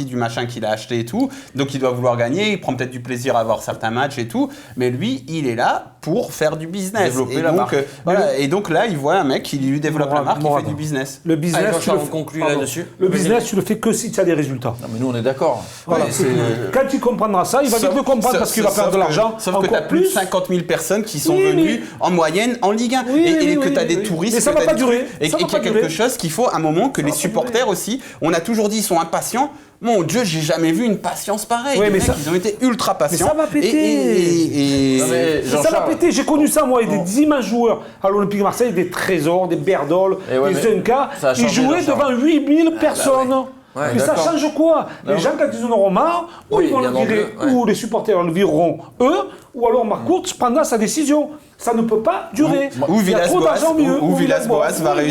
du machin qu'il a acheté et tout. Donc il doit vouloir gagner. Il prend peut-être du plaisir à voir certains matchs et tout. Mais lui, il est là pour faire du business. Développer Et la donc, marque. voilà. Et donc là, il voit un mec qui lui développe la marque, qui fait du business. Le Allez, business, Jean-Charles, on conclut là-dessus. Le business, tu le fais que si tu as des résultats. Non mais nous on est d'accord. Voilà, Ouais, c'est tout. Quand il comprendra ça, il va vite le comprendre parce qu'il va perdre de l'argent. Sauf que tu as plus de 50 000 personnes qui sont Oui, venues en moyenne en Ligue 1 Oui, et oui, que tu as oui, des oui. touristes. Mais ça que va t'as pas des durer. trucs, et Ça qu'il va y a pas quelque durer. chose qu'il faut à un moment que les va pas supporters durer. aussi, on a toujours dit ils sont impatients. Mon Dieu, j'ai jamais vu une patience pareille. Ouais, Les mais mecs, ça- ils ont été ultra patients. ça va péter. Et Non, mais Ça va Jean-Charles- péter, j'ai connu ça moi, avec des immenses joueurs à l'Olympique de Marseille, des Trésors, des Berdols, Et ouais, des mais Zunka, ça a ils changé, jouaient Jean-Charles. devant 8000 personnes. Ouais, Mais ça d'accord. change quoi? Les gens, quand ils en auront marre, ou Oui, ils vont le bien virer, entendu, ouais. ou les supporters le vireront eux, ou alors McCourt prendra sa décision. Ça ne peut pas durer. Ou Il y a trop d'argent au milieu. ou Villas-Boas va Oui, oui,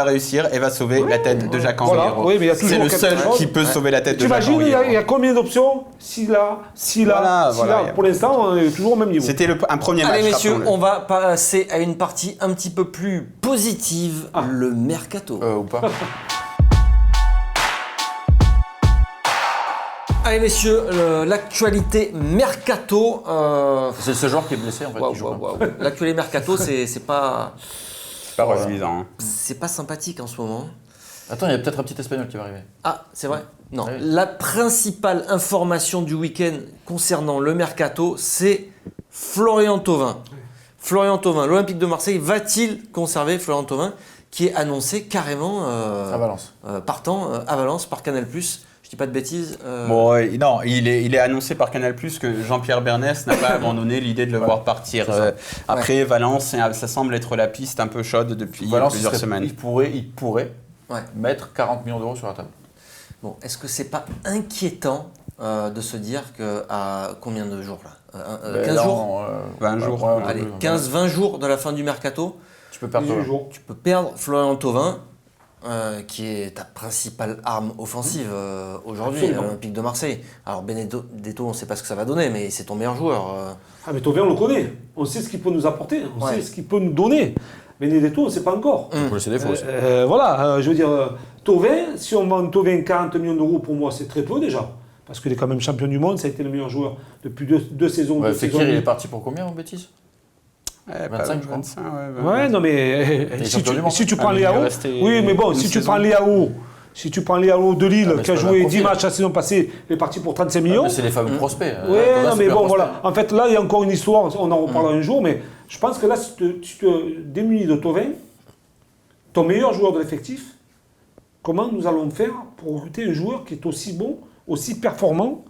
réussir et va sauver la tête de Jacques-Henri Voilà, Hérault. oui, mais il y a C'est toujours le quelque seul chose. qui peut sauver la tête de T'imagines, Jacques-Henri il y Hérault. a combien d'options? Si là, Voilà. Pour l'instant, on est toujours au même niveau. C'était un premier match. Allez messieurs, rappelons-le. on va passer à une partie un petit peu plus positive, le mercato. Ou pas. Allez messieurs, l'actualité mercato. C'est ce joueur qui est blessé en fait. qui joue pas. L'actualité mercato, c'est pas C'est pas reluisant. hein. c'est pas sympathique en ce moment. Attends, il y a peut-être un petit Espagnol qui va arriver. Ah, c'est vrai? Non. Oui. La principale information du week-end concernant le mercato, c'est Florian Thauvin. Florian Thauvin, l'Olympique de Marseille va-t-il conserver Florian Thauvin, qui est annoncé carrément À Valence. partant à Valence par Canal+. Je dis pas de bêtises. Bon, non, il est annoncé par Canal+ que Jean-Pierre Bernès n'a pas abandonné l'idée de le voir partir. Après, Valence, ça semble être la piste un peu chaude depuis plusieurs semaines. Il pourrait mettre 40 millions d'euros sur la table. Bon, est-ce que c'est pas inquiétant de se dire qu'à combien de jours là 15 jours 20 jours. Allez, 15-20 jours de la fin du mercato, Tu peux perdre 18 jours. tu peux perdre Florian Thauvin, qui est ta principale arme offensive aujourd'hui à Absolument. l'Olympique de Marseille. Alors Benedetto, on ne sait pas ce que ça va donner, mais c'est ton meilleur joueur. Ah, mais Thauvin, on le connaît. On sait ce qu'il peut nous apporter. On Ouais. sait ce qu'il peut nous donner. Benedetto, on ne sait pas encore. Il faut laisser des fausses. Voilà, je veux dire, Thauvin, si on vend Thauvin 40 millions d'euros, pour moi, c'est très peu déjà. Parce qu'il est quand même champion du monde, ça a été le meilleur joueur depuis deux saisons. Ouais, deux saisons Fekir, et il est demie. parti pour combien en bêtise 25, je crois. 25, Ouais, non, mais est champion du monde. si tu prends Ah, mais Léao, il est resté oui, mais bon, une si tu saison. prends Léao, si tu prends Léao de Lille, Ah, mais qui a c'est pas joué le 10 profil. matchs la saison passée, il est parti pour 35 millions. Mais c'est les fameux prospects. Oui, Thomas, non, mais super bon, prospect. voilà. En fait, là, il y a encore une histoire, on en reparlera un jour, mais je pense que là, si tu te démunis de Thauvin, ton meilleur joueur de l'effectif, comment nous allons faire pour recruter un joueur qui est aussi bon, aussi performant,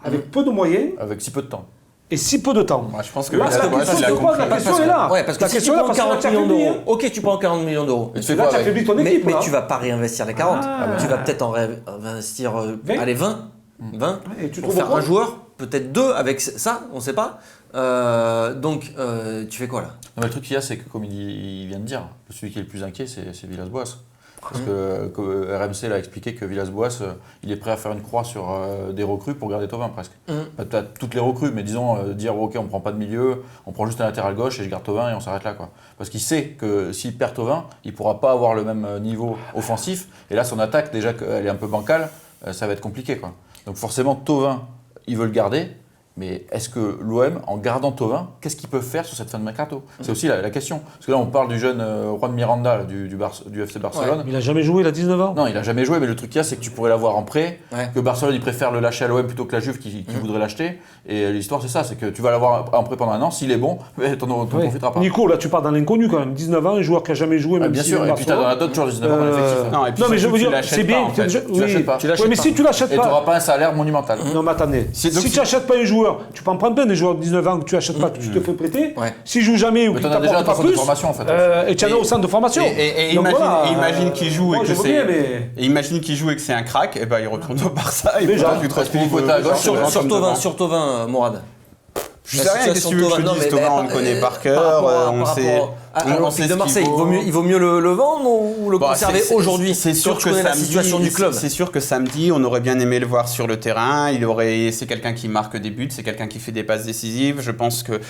avec peu de moyens Avec si peu de temps. et si peu de temps? Moi, je pense que Là, Villas-Boas, la question, il a c'est quoi, compris. la question est là. Ouais, parce que La si question tu est là, prends parce que 40 là, tu as millions publié, d'euros, ok, tu prends 40 millions d'euros. Et tu fais Là, quoi tu as avec publié ton Mais, équipe. mais là. tu vas pas réinvestir les 40. Ah. Tu vas peut-être en réinvestir 20. allez, 20. 20 Et tu pour trouves faire quoi un joueur, peut-être deux avec ça, on sait pas. Donc, tu fais quoi là? Non, mais le truc qu'il y a, c'est que comme il vient de dire, celui qui est le plus inquiet, c'est Villas-Boas. Parce que RMC l'a expliqué que Villas-Boas, il est prêt à faire une croix sur des recrues pour garder Thauvin presque. Pas toutes les recrues, mais disons dire ok, on prend pas de milieu, on prend juste un latéral gauche et je garde Thauvin et on s'arrête là, quoi. Parce qu'il sait que s'il perd Thauvin, il pourra pas avoir le même niveau offensif. Et là, son attaque, déjà qu'elle est un peu bancale, ça va être compliqué, quoi. Donc forcément, Thauvin, il veut le garder. Mais est-ce que l'OM, en gardant Thauvin, qu'est-ce qu'ils peuvent faire sur cette fin de mercato? C'est aussi la question. Parce que là, on parle du jeune Juan Miranda là, du FC Barcelone. Il a jamais joué, il a 19 ans. Non, il a jamais joué, mais le truc qu'il y a, c'est que tu pourrais l'avoir en prêt, Ouais. que Barcelone, il préfère le lâcher à l'OM plutôt que la Juve qui voudrait l'acheter. Et l'histoire, c'est ça, c'est que tu vas l'avoir en prêt pendant un an, s'il est bon, mais t'en Ouais. profiteras pas. Nico, là, tu pars dans l'inconnu quand même. 19 ans, un joueur qui a jamais joué, Ah, même bien s'il sûr, est et puis t'as Barcelone. d'autres joueurs de 19 ans dans l'effectif. Non, et puis Non, mais je surtout, veux tu dire, l'achètes c'est pas, bien. en fait. Tu l'achètes pas. Tu l'achètes Ouais, mais pas. si tu l'achètes Et pas. t'auras pas un salaire monumental. Non, mais attendez. donc, Si tu n'achètes pas un joueur, tu peux en prendre plein des joueurs de 19 ans que tu n'achètes pas, que tu te fais prêter. Ouais. S'il joue jamais ou Mais qu'il t'en as déjà t'apporte à ton pas centre de plus. formation, en fait. Et tu en as au centre de formation. Et Donc imagine qu'il joue moi, et que je veux c'est. bien, mais- Et imagine qu'il joue et que c'est un crack, et ben il retourne au Barça. Et Déjà. puis tu te Parce qu'il retrouves faut à gauche, sur ouais. Sur Thauvin, Morad. Je sais rien, qu'est-ce que tu veux que je te dise, Thauvin, on le connaît par cœur, on sait. À on l'Olympique sait de ce Marseille, qu'il vaut. il vaut mieux le vendre ou le Bon, conserver aujourd'hui? C'est sûr Quand tu que connais la samedi, situation du club. c'est sûr que samedi, on aurait bien aimé le voir sur le terrain. C'est quelqu'un qui marque des buts, c'est quelqu'un qui fait des passes décisives. Je pense que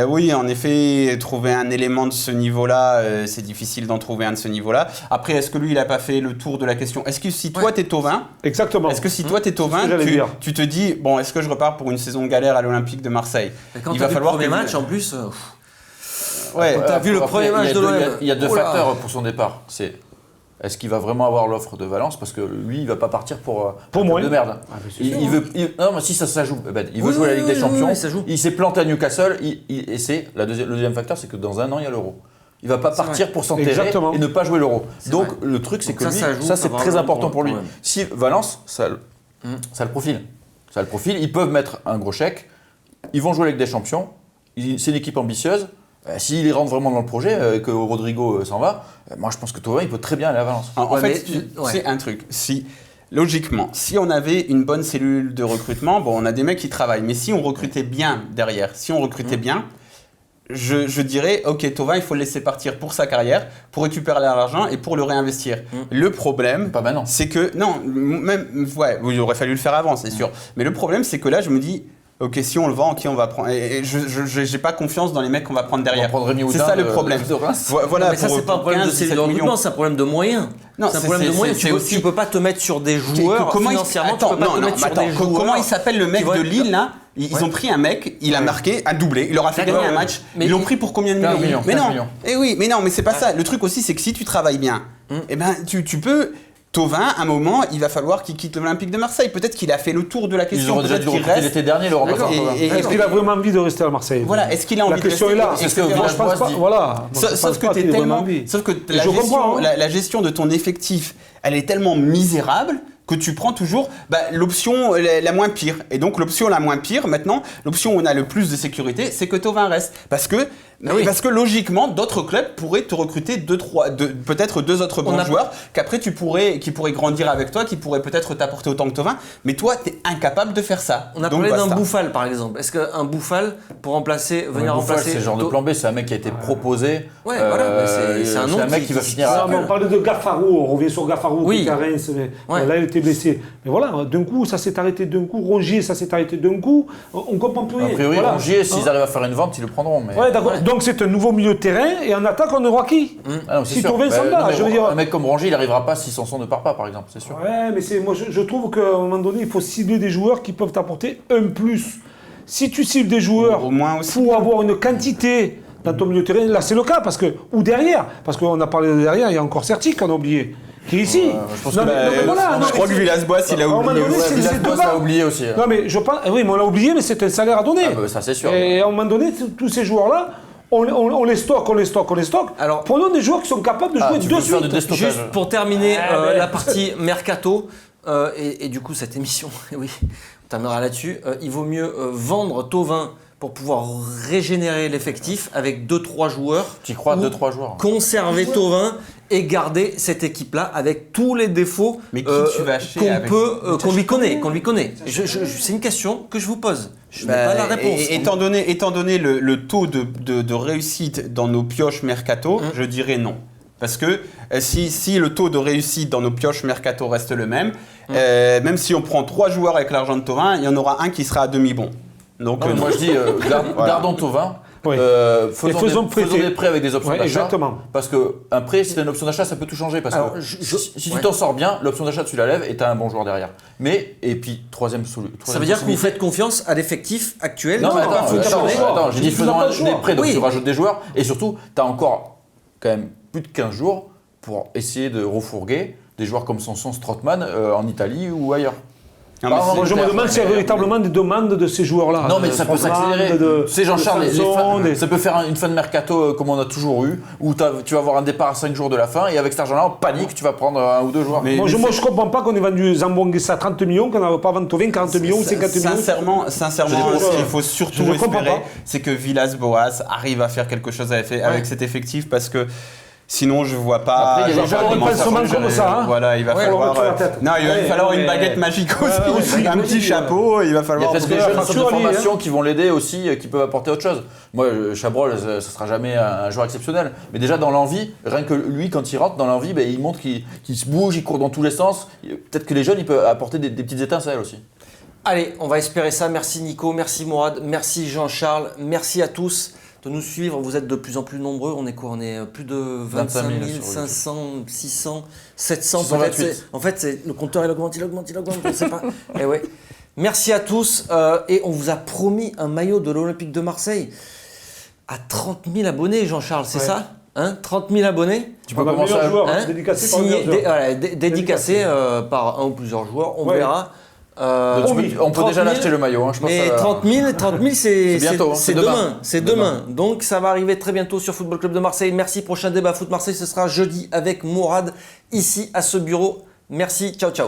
oui, en effet, trouver un élément de ce niveau-là, c'est difficile d'en trouver un de ce niveau-là. Après, est-ce que lui, il a pas fait le tour de la question? Est-ce que si toi t'es Thauvin, Exactement. est-ce que si toi t'es Thauvin, ce que j'allais dire. tu te dis bon, est-ce que je repars pour une saison galère à l'Olympique de Marseille? Et quand Il t'as va vu le falloir premier que- match, en plus, Ouais. T'as vu le Après, premier match de l'OM. Il y a deux Oula. facteurs pour son départ. C'est est-ce qu'il va vraiment avoir l'offre de Valence? Parce que lui, il va pas partir pour un moi. club de merde. c'est sûr, Il veut, non, mais si ça joue, il veut Oui, jouer la Ligue des oui, Champions. oui, ça joue. Il s'est planté à Newcastle. Et c'est le deuxième facteur, c'est que dans un an, il y a l'Euro. Il va pas partir pour s'enterrer Exactement. et ne pas jouer l'Euro. C'est Donc vrai. le truc, c'est Donc que ça lui, joue ça c'est très favorablement important pour lui. pour l'OM. Si Valence, ça le profile. Ça le profile. Ils peuvent mettre un gros chèque. Ils vont jouer la Ligue des Champions. C'est une équipe ambitieuse. S'il rentre vraiment dans le projet, que Rodrigo s'en va, moi je pense que Thauvin il peut très bien aller à Valence. En Ouais, fait, mais- ouais. c'est un truc. Logiquement, si on avait une bonne cellule de recrutement, bon, on a des mecs qui travaillent, mais si on recrutait bien derrière, si on recrutait bien, je dirais, ok, Thauvin, il faut le laisser partir pour sa carrière, pour récupérer l'argent et pour le réinvestir. Le problème, Pas maintenant. c'est que, non, même, ouais, il aurait fallu le faire avant, c'est sûr. Mais le problème, c'est que là, je me dis, ok, si on le vend, qui on va prendre? Et je j'ai pas confiance dans les mecs qu'on va prendre derrière. prendre Rémi C'est Houdin ça le de- problème. de Reims. Voilà, mais ça, pour- c'est pas un pour problème de 15, cellule de 17 millions. recrutement, c'est un problème de moyens. Non, C'est un problème de moyens. c'est aussi. Tu peux pas te mettre sur des joueurs financièrement. Tu peux pas te mettre sur des joueurs. Comment il s'appelle le mec qui vont de être- Lille là? Ils ont pris un mec, il a marqué un doublé, il leur a fait D'accord, gagner un ouais. match. Mais Ils l'ont il- pris pour combien de 15 millions? millions, Mais 15 non. millions. Eh oui, mais non, mais c'est pas ça. Le truc aussi, c'est que si tu travailles bien, Eh ben, tu peux. Thauvin, à un moment, il va falloir qu'il quitte l'Olympique de Marseille. Peut-être qu'il a fait le tour de la question. Ils auraient déjà dû peut-être qu'il recruter reste. l'été dernier le remplaçant. D'accord. Est-ce qu'il a vraiment envie de rester à Marseille? Voilà, est-ce qu'il a envie La de question rester est là. Est-ce que Moi, je pense Villas-Boas pas. dit- Voilà. Moi, je Sauf pense que pas t'es qu'il ait vraiment tellement, envie. sauf que Et je comprends, hein. la gestion de ton effectif, elle est tellement misérable que tu prends toujours l'option la moins pire. Et donc l'option la moins pire, maintenant, l'option où on a le plus de sécurité, c'est que Thauvin reste. Parce que logiquement, d'autres clubs pourraient te recruter peut-être deux autres bons joueurs qu'après qui pourraient grandir avec toi, qui pourraient peut-être t'apporter autant que Thauvin. Mais toi, tu es incapable de faire ça. On a Donc, parlé d'un basta. Bouffal par exemple. Est-ce qu'un Bouffal pour remplacer, venir Bouffal, remplacer. c'est le genre de plan B, c'est un mec qui a été proposé. Ouais, voilà, mais c'est un nom un mec qui- qui va qui- finir Non, à. mais on parlait de Gaffarou, on revient sur Gaffarou Oui. qui était à Reims, mais Ouais. là il était blessé. Mais voilà, d'un coup ça s'est arrêté d'un coup, Rongier ça s'est arrêté d'un coup, on comprend plus rien. A priori, Voilà. Rongier, s'ils arrivent à faire une vente, ils le prendront. Mais... Ouais, d'accord. Donc c'est un nouveau milieu de terrain et en attaque on aura qui? Ah non, c'est Si sûr. Thauvin s'en non, va, mais je veux dire. Un mec comme Rongier, il n'arrivera pas si Sanson ne part pas, par exemple, c'est sûr. Ouais, mais moi je trouve qu'à un moment donné il faut cibler des joueurs qui peuvent t'apporter un plus. Si tu cibles des joueurs Au moins aussi. pour avoir une quantité dans ton milieu de terrain, là c'est le cas, ou derrière, parce qu'on a parlé de derrière, il y a encore Certic qu'on a oublié, qui est ici. je pense Non, que mais- non, mais voilà, non, je mais crois que c'est- Villas-Boas, il a À un moment oublié. donné, c'est Villas-Boas deux l'a bas. oublié aussi. Non mais je pense, oui, mais on l'a oublié, mais c'est un salaire à donner. Ah bah, ça, c'est sûr. Et à un moment donné, tous ces joueurs-là, on les stocke. Alors- Prenons des joueurs qui sont capables de jouer tu de veux faire suite. du déstockage. Juste pour terminer mais- la partie mercato, et du coup cette émission, oui, on terminera là-dessus, il vaut mieux vendre Thauvin pour pouvoir régénérer l'effectif avec 2-3 joueurs. Tu crois ou 2-3 joueurs. Conserver Thauvin et garder cette équipe-là avec tous les défauts Mais qui tu vas acheter qu'on avec- qu'on lui connaît. C'est une question que je vous pose. Je n'ai pas la réponse. Et étant donné le taux de réussite dans nos pioches mercato, je dirais non. Parce que si le taux de réussite dans nos pioches mercato reste le même, même si on prend 3 joueurs avec l'argent de Thauvin, il y en aura un qui sera à demi-bon. Donc Non, mais moi je dis, gardons Thauvin. Oui. Faisons prêter. des prêts avec des options Ouais, d'achat. exactement. Parce qu'un prêt, si tu as une option d'achat, ça peut tout changer. Parce Alors, que si tu ouais. t'en sors bien, l'option d'achat, tu la lèves et tu as un bon joueur derrière. Et puis, troisième Ça veut dire que vous faites confiance à l'effectif actuel. Non, mais qui va attends, fonctionner. j'ai dit Tu faisons n'as pas le choix. des prêts, donc Oui. tu rajoutes des joueurs. Et surtout, tu as encore quand même plus de 15 jours pour essayer de refourguer des joueurs comme Sanson, Strootman en Italie ou ailleurs. Non, mais Pardon, Moi, je me demande s'il y a véritablement des demandes de ces joueurs-là. Non, mais ça peut s'accélérer. Tu sais, Jean-Charles, ça peut faire une fin de mercato comme on a toujours eu, où tu vas avoir un départ à 5 jours de la fin, et avec cet argent-là, en panique, tu vas prendre 1 ou 2 joueurs. Moi, je comprends pas qu'on ait vendu Zambonguessa 30 millions, qu'on n'avait pas vendu Thauvin 40 millions ou 50 millions. Sincèrement, Je- ce qu'il faut surtout je comprends espérer, pas. c'est que Villas-Boas arrive à faire quelque chose avec cet effectif, parce que sinon je vois pas. Après, il y a je des vois gens pas qui comment pensent ça seulement fonctionne. comme ça, hein. Voilà, il va Ouais, falloir. on va te la tête. Non, il va Ouais, falloir mais- une baguette magique aussi, aussi, un petit aussi, chapeau. Il va Il y a falloir. peut-être des la jeunes sur facture, de Ali, formation qui vont l'aider aussi, qui peuvent apporter autre chose. Moi, Chabrol, ça sera jamais un joueur exceptionnel. Mais déjà, dans l'envie, rien que lui, quand il rentre dans l'envie, il montre qu'il se bouge, il court dans tous les sens. Peut-être que les jeunes, ils peuvent apporter des petites étincelles aussi. Allez, on va espérer ça. Merci Nico, merci Mourad, merci Jean-Charles, merci à tous de nous suivre. Vous êtes de plus en plus nombreux. On est quoi? On est plus de 25 000, 500, 600, 700 peut-être. 628. En fait, le compteur il augmente, je ne sais pas. Et ouais. Merci à tous. Et on vous a promis un maillot de l'Olympique de Marseille à 30 000 abonnés, Jean-Charles, c'est Ouais. ça, hein? 30 000 abonnés. Tu peux On a le commencer meilleur à... joueur, Hein, dédicacé par le signé, meilleur joueur. dédicacé par un ou plusieurs joueurs, on Ouais. verra. On peut 30 déjà 000, l'acheter le maillot. Je pense mais que ça- 30 000, c'est bientôt, c'est c'est demain. demain. C'est demain. Donc ça va arriver très bientôt sur Football Club de Marseille. Merci. Prochain débat Foot Marseille, ce sera jeudi avec Mourad ici à ce bureau. Merci. Ciao, ciao.